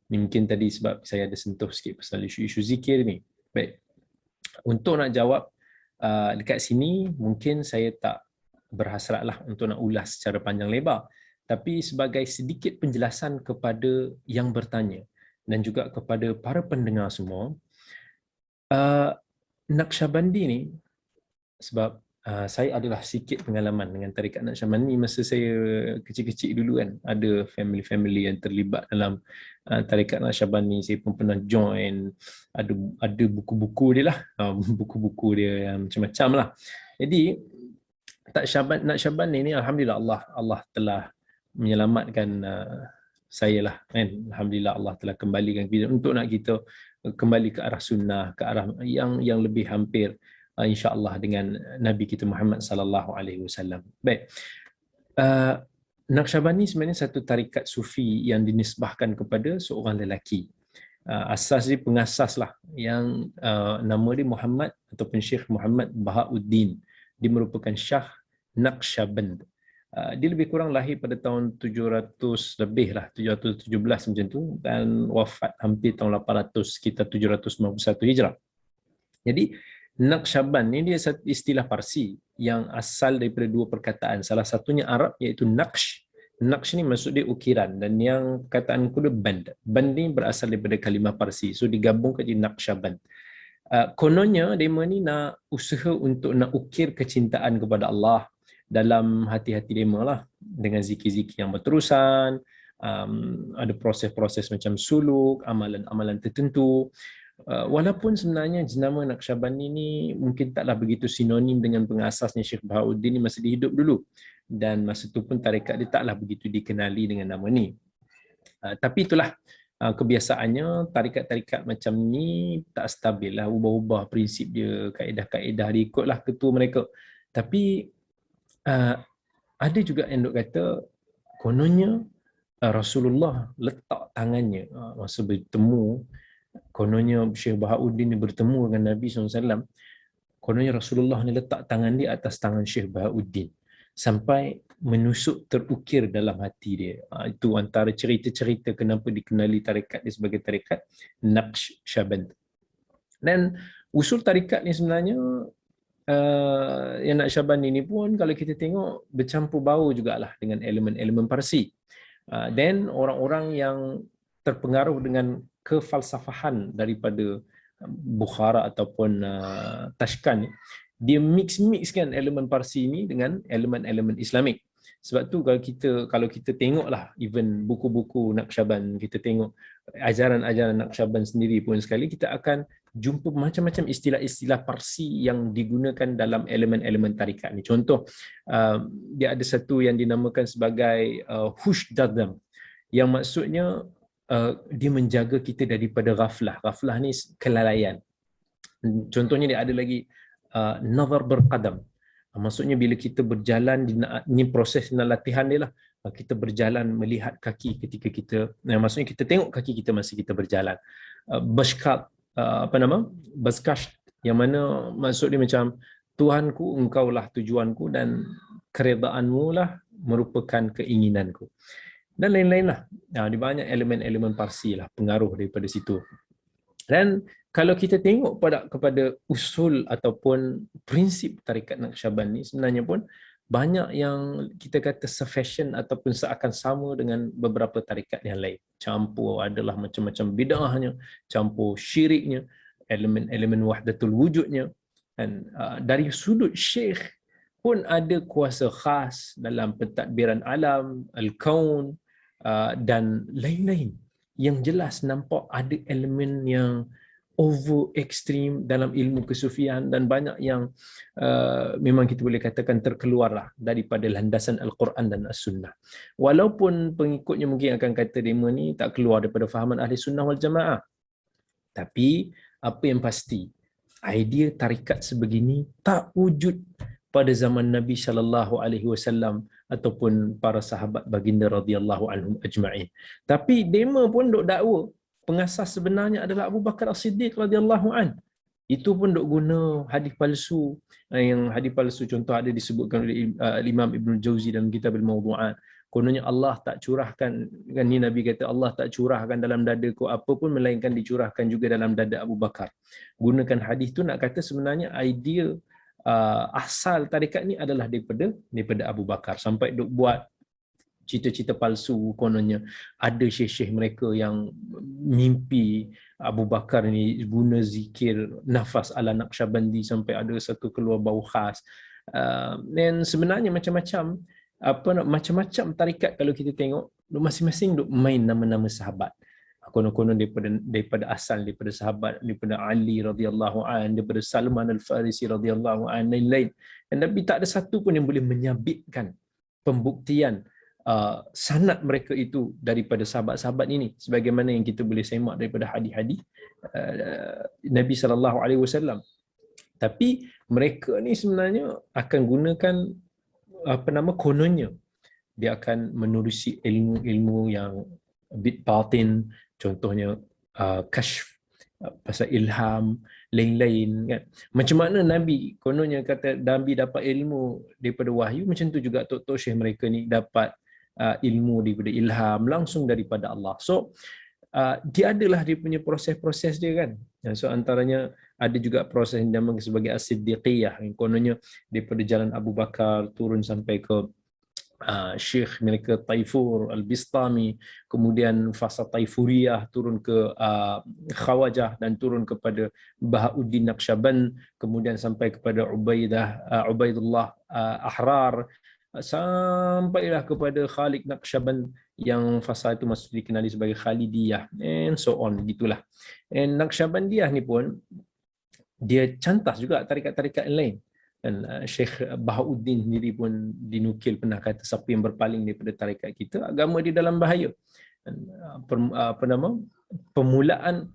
Ni mungkin tadi sebab saya ada sentuh sikit pasal isu-isu zikir ni. Baik. Untuk nak jawab dekat sini, mungkin saya tak berhasratlah untuk nak ulas secara panjang lebar. Tapi sebagai sedikit penjelasan kepada yang bertanya dan juga kepada para pendengar semua, Naqsyabandi ni, sebab saya adalah sikit pengalaman dengan tarikat Naqsyabandi masa saya kecil-kecil dulu kan. Ada family-family yang terlibat dalam tarikat Naqsyabandi. Saya pun pernah join. Ada buku-buku dia lah. Buku-buku dia yang macam-macam lah. Jadi Naqsyabandi ni alhamdulillah Allah telah menyelamatkan saya lah kan. Alhamdulillah Allah telah kembalikan kita untuk nak kita kembali ke arah sunnah, ke arah yang lebih hampir insya-Allah dengan Nabi kita Muhammad sallallahu alaihi wasallam. Baik. Naqsyabandi sebenarnya satu tarikat sufi yang dinisbahkan kepada seorang lelaki. Asas dia pengasas lah yang nama dia Muhammad ataupun Syekh Muhammad Bahauddin. Dia merupakan Syah Naqsyaband. Dia lebih kurang lahir pada tahun 700 lebih lah, 717 macam tu, dan wafat hampir tahun 800, sekitar 791 Hijrah. Jadi Naqsyaband ni dia satu istilah Parsi yang asal daripada dua perkataan. Salah satunya Arab iaitu Naqsh. Naqsh ni maksud dia ukiran, dan yang perkataan kedua band. Band ni berasal daripada kalimah Parsi. So digabungkan jadi Naqsyaband. Kononnya mereka ni nak usaha untuk nak ukir kecintaan kepada Allah dalam hati-hati mereka lah, dengan zikir-zikir yang berterusan, ada proses-proses macam suluk, amalan-amalan tertentu. Walaupun sebenarnya jenama Naqsyabandi ni mungkin taklah begitu sinonim dengan pengasasnya Syekh Bahauddin ni masa dia hidup dulu, dan masa tu pun tarekat dia taklah begitu dikenali dengan nama ni. Tapi itulah kebiasaannya, tarikat-tarikat macam ni tak stabil lah, ubah-ubah prinsip dia, kaedah-kaedah dia ikutlah ketua mereka. Tapi ada juga yang duk kata kononnya Rasulullah letak tangannya masa bertemu, kononnya Syekh Bahauddin ni bertemu dengan Nabi SAW, kononnya Rasulullah ni letak tangan dia atas tangan Syekh Bahauddin sampai menusuk terukir dalam hati dia. Itu antara cerita-cerita kenapa dikenali tarekat dia sebagai tarekat Naqsyaband. Dan usul tarekat ni sebenarnya yang Naqsyabandi ni pun kalau kita tengok bercampur bau jugalah dengan elemen-elemen Parsi. Dan orang-orang yang terpengaruh dengan kefalsafahan daripada Bukhara ataupun Tashkent, dia mix-mixkan elemen Parsi ini dengan elemen-elemen Islamik. Sebab tu kalau kita tengoklah even buku-buku Naqsyaband, kita tengok ajaran-ajaran Naqsyaband sendiri pun sekali, kita akan jumpa macam-macam istilah-istilah Parsi yang digunakan dalam elemen-elemen tarikat ni. Contoh, dia ada satu yang dinamakan sebagai hush dadam, yang maksudnya dia menjaga kita daripada ghaflah. Ghaflah ni kelalaian. Contohnya dia ada lagi nazar berqadam. Maksudnya bila kita berjalan, ni proses latihan dia lah. Kita berjalan melihat kaki ketika kita, maksudnya kita tengok kaki kita masa kita berjalan. Bashkat, Baskash, yang mana maksud dia macam Tuhanku, engkaulah tujuanku dan keredaanmu lah merupakan keinginanku. Dan lain-lain lah. Dia banyak elemen-elemen Parsi lah, pengaruh daripada situ. Dan kalau kita tengok kepada usul ataupun prinsip tarikat Naqsyaband ni, sebenarnya pun banyak yang kita kata sefashion ataupun seakan sama dengan beberapa tarikat yang lain. Campur adalah macam-macam bid'ahnya, campur syiriknya, elemen-elemen wahdatul wujudnya. Dan dari sudut syekh pun ada kuasa khas dalam pentadbiran alam, al-kaun dan lain-lain. Yang jelas nampak ada elemen yang over extreme dalam ilmu kesufian, dan banyak yang memang kita boleh katakan terkeluarlah daripada landasan Al-Quran dan As-Sunnah. Walaupun pengikutnya mungkin akan kata dema ni tak keluar daripada fahaman Ahli Sunnah wal Jamaah, tapi apa yang pasti, idea tarikat sebegini tak wujud pada zaman Nabi SAW ataupun para sahabat baginda radhiyallahu anhum ajma'in. Tapi dema pun duk dakwa pengasas sebenarnya adalah Abu Bakar As-Siddiq radhiyallahu an. Itu pun duk guna hadis palsu. Yang hadis palsu contoh ada disebutkan oleh Imam Ibn Jauzi dalam kitab Al-Mawdu'at. Kononnya Allah tak curahkan, kan ni Nabi kata Allah tak curahkan dalam dadaku apa pun melainkan dicurahkan juga dalam dada Abu Bakar. Gunakan hadis tu nak kata sebenarnya idea asal tarikat ni adalah daripada Abu Bakar. Sampai duk buat cita-cita palsu, kononnya ada syekh-syekh mereka yang mimpi Abu Bakar ni guna zikir nafas ala Naqsyabandi sampai ada satu keluar bau khas. Dan sebenarnya macam-macam macam-macam tarikat kalau kita tengok masing-masing duk main nama-nama sahabat. Konon-konon daripada asal daripada sahabat, daripada Ali radhiyallahu an, daripada Salman al-Farisi radhiyallahu an, lain-lain. Dan tapi tak ada satu pun yang boleh menyabitkan pembuktian sanad mereka itu daripada sahabat-sahabat ini, sebagaimana yang kita boleh semak daripada hadis-hadis Nabi SAW. Tapi mereka ni sebenarnya akan gunakan kononnya dia akan menerusi ilmu-ilmu yang bit batin, contohnya kashf, pasal ilham, lain-lain kan. Macam mana Nabi kononnya kata Nabi dapat ilmu daripada wahyu, macam tu juga tok-tok syekh mereka ni dapat ilmu daripada ilham langsung daripada Allah. So dia adalah dia punya proses-proses dia kan. So antaranya ada juga proses yang dinamakan sebagai as-siddiqiyah, yang kononnya daripada jalan Abu Bakar turun sampai ke Syekh mereka Taifur Al-Bistami, kemudian fasa Taifuriyah turun ke Khawajah dan turun kepada Bahauddin Naqsyaband, kemudian sampai kepada Ubaidullah Ahrar, sampailah kepada Khalid Naqsyaband yang fasa itu masuk dikenali sebagai Khalidiyah and so on, gitulah. And Naqsyabandiyah ni pun dia cantas juga tarikat-tarikat yang lain. Dan Syekh Bahauddin sendiri pun dinukil pernah kata, siapa yang berpaling daripada tarikat kita, agama dia dalam bahaya. Dan, permulaan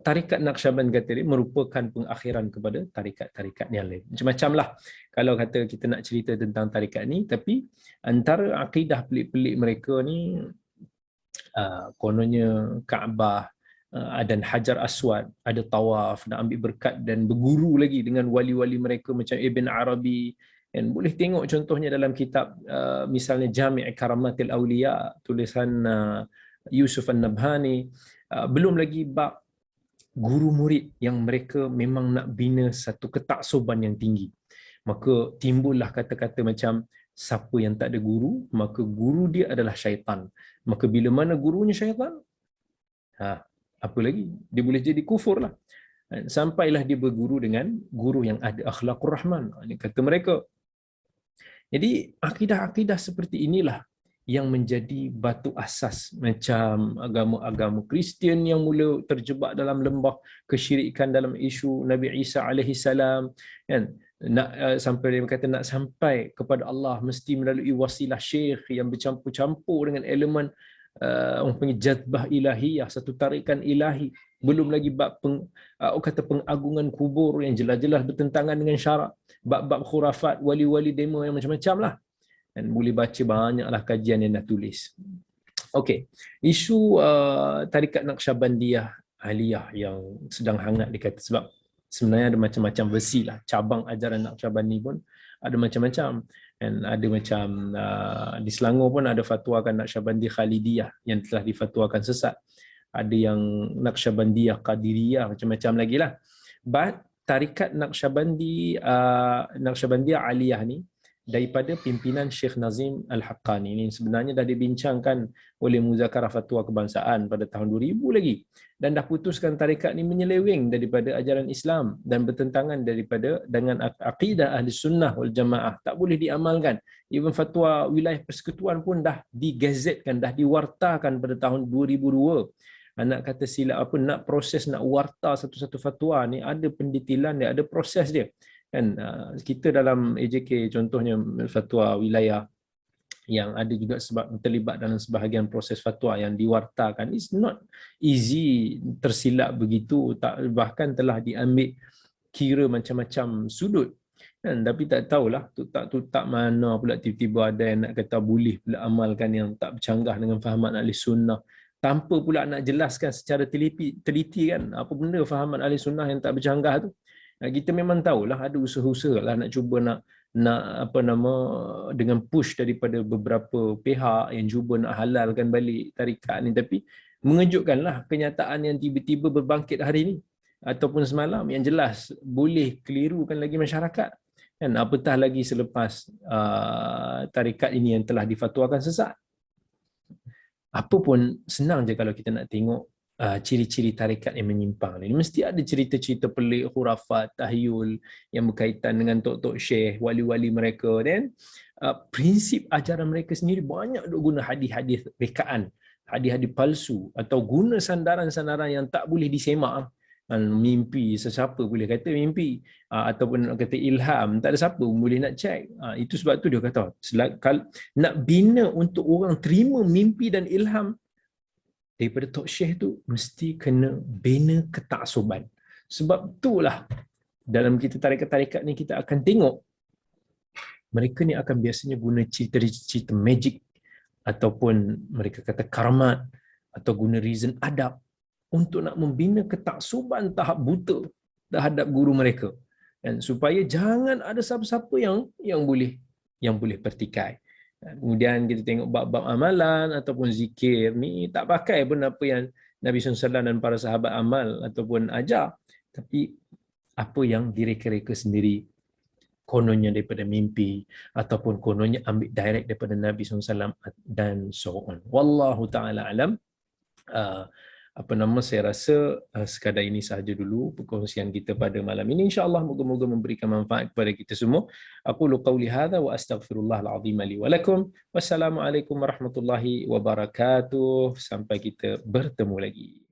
tarikat Naqsyaband kata dia merupakan pengakhiran kepada tarikat-tarikat yang lain. Macam-macam lah kalau kata kita nak cerita tentang tarikat ni, tapi antara akidah pelik-pelik mereka ni, kononnya Kaabah, dan Hajar Aswad, ada tawaf, nak ambil berkat dan berguru lagi dengan wali-wali mereka macam Ibn Arabi. Dan boleh tengok contohnya dalam kitab misalnya Jami' Karamatil Awliya tulisan Yusuf An-Nabhani. Belum lagi bab guru murid yang mereka memang nak bina satu ketaksuban yang tinggi. Maka timbullah kata-kata macam siapa yang tak ada guru, maka guru dia adalah syaitan. Maka bila mana gurunya syaitan, apa lagi? Dia boleh jadi kufur lah. Sampailah dia berguru dengan guru yang ada akhlaqur rahman. Ini kata mereka. Jadi akidah-akidah seperti inilah yang menjadi batu asas macam agama-agama Kristian yang mula terjebak dalam lembah kesyirikan dalam isu Nabi Isa alaihi salam, kan? Nak sampai dia kata nak sampai kepada Allah mesti melalui wasilah syekh yang bercampur-campur dengan elemen orang panggil jazbah ilahiyah, satu tarikan ilahi. Belum lagi bab pengagungan kubur yang jelas-jelas bertentangan dengan syarak, bab-bab khurafat, wali-wali demo yang macam-macam lah. Dan boleh baca banyaklah kajian yang dah tulis. Okey, isu tarikat Naqsyabandiyah Aliyah yang sedang hangat dikata, sebab sebenarnya ada macam-macam versi lah. Cabang ajaran Naqsyabandi pun ada macam-macam. Dan ada macam di Selangor pun ada fatwakan Naqsyabandi Khalidiyah yang telah difatwakan sesat. Ada yang Naqsyabandiyah Qadiriyah, macam-macam lagi lah. But tarikat Naqsyabandiyah Aliyah ni daripada pimpinan Syekh Nazim Al-Haqqani. Ini sebenarnya dah dibincangkan oleh Muzakarah Fatwa Kebangsaan pada tahun 2000 lagi, dan dah putuskan tarikat ni menyeleweng daripada ajaran Islam dan bertentangan dengan akidah Ahli Sunnah wal Jamaah, tak boleh diamalkan. Even fatwa wilayah persekutuan pun dah digazetkan, dah diwartakan pada tahun 2002. Nak kata silap apa, nak proses nak warta satu-satu fatwa ni ada pendetilan dia, ada proses dia. Kan kita dalam AJK contohnya fatwa wilayah yang ada juga sebab terlibat dalam sebahagian proses fatwa yang diwartakan, it's not easy, tersilap begitu, bahkan telah diambil kira macam-macam sudut, kan? Tapi tak tahulah tak mana pula tiba-tiba ada yang nak kata boleh pula amalkan yang tak bercanggah dengan fahaman ahli sunnah, tanpa pula nak jelaskan secara teliti kan apa benda fahaman ahli sunnah yang tak bercanggah tu. Kita memang tahulah ada usaha-usaha lah nak cuba nak dengan push daripada beberapa pihak yang cuba nak halalkan balik tarikat ni, tapi mengejutkanlah kenyataan yang tiba-tiba berbangkit hari ni ataupun semalam yang jelas boleh kelirukan lagi masyarakat, kan? Apatah lagi selepas tarikat ini yang telah difatwakan sesat. Apa pun senang je kalau kita nak tengok ciri-ciri tarikat yang menyimpang ni. Mesti ada cerita-cerita pelik, khurafat, tahyul yang berkaitan dengan tok-tok syekh, wali-wali mereka, dan prinsip ajaran mereka sendiri banyak duk guna hadis-hadis rekaan, hadis-hadis palsu, atau guna sandaran-sandaran yang tak boleh disemak. Mimpi, sesiapa boleh kata mimpi, ataupun nak kata ilham, tak ada siapa boleh nak cek. Itu sebab tu dia kata nak bina untuk orang terima mimpi dan ilham daripada tok syekh tu mesti kena bina ketaksuban. Sebab itulah dalam kita tarikat-tarikat ni kita akan tengok mereka ni akan biasanya guna cerita-cerita magic ataupun mereka kata karamat atau guna reason adab untuk nak membina ketaksuban tahap buta terhadap guru mereka, dan supaya jangan ada siapa-siapa yang boleh pertikai. Kemudian kita tengok bab-bab amalan ataupun zikir ni tak pakai pun apa yang Nabi SAW dan para sahabat amal ataupun ajar, tapi apa yang direka-reka sendiri, kononnya daripada mimpi ataupun kononnya ambil direct daripada Nabi SAW dan so on. Wallahu ta'ala alam. Saya rasa sekadar ini sahaja dulu perkongsian kita pada malam ini. InsyaAllah moga-moga memberikan manfaat kepada kita semua. Aku qauli hadza wa astaghfirullahal azim li wa lakum. Wassalamualaikum warahmatullahi wabarakatuh. Sampai kita bertemu lagi.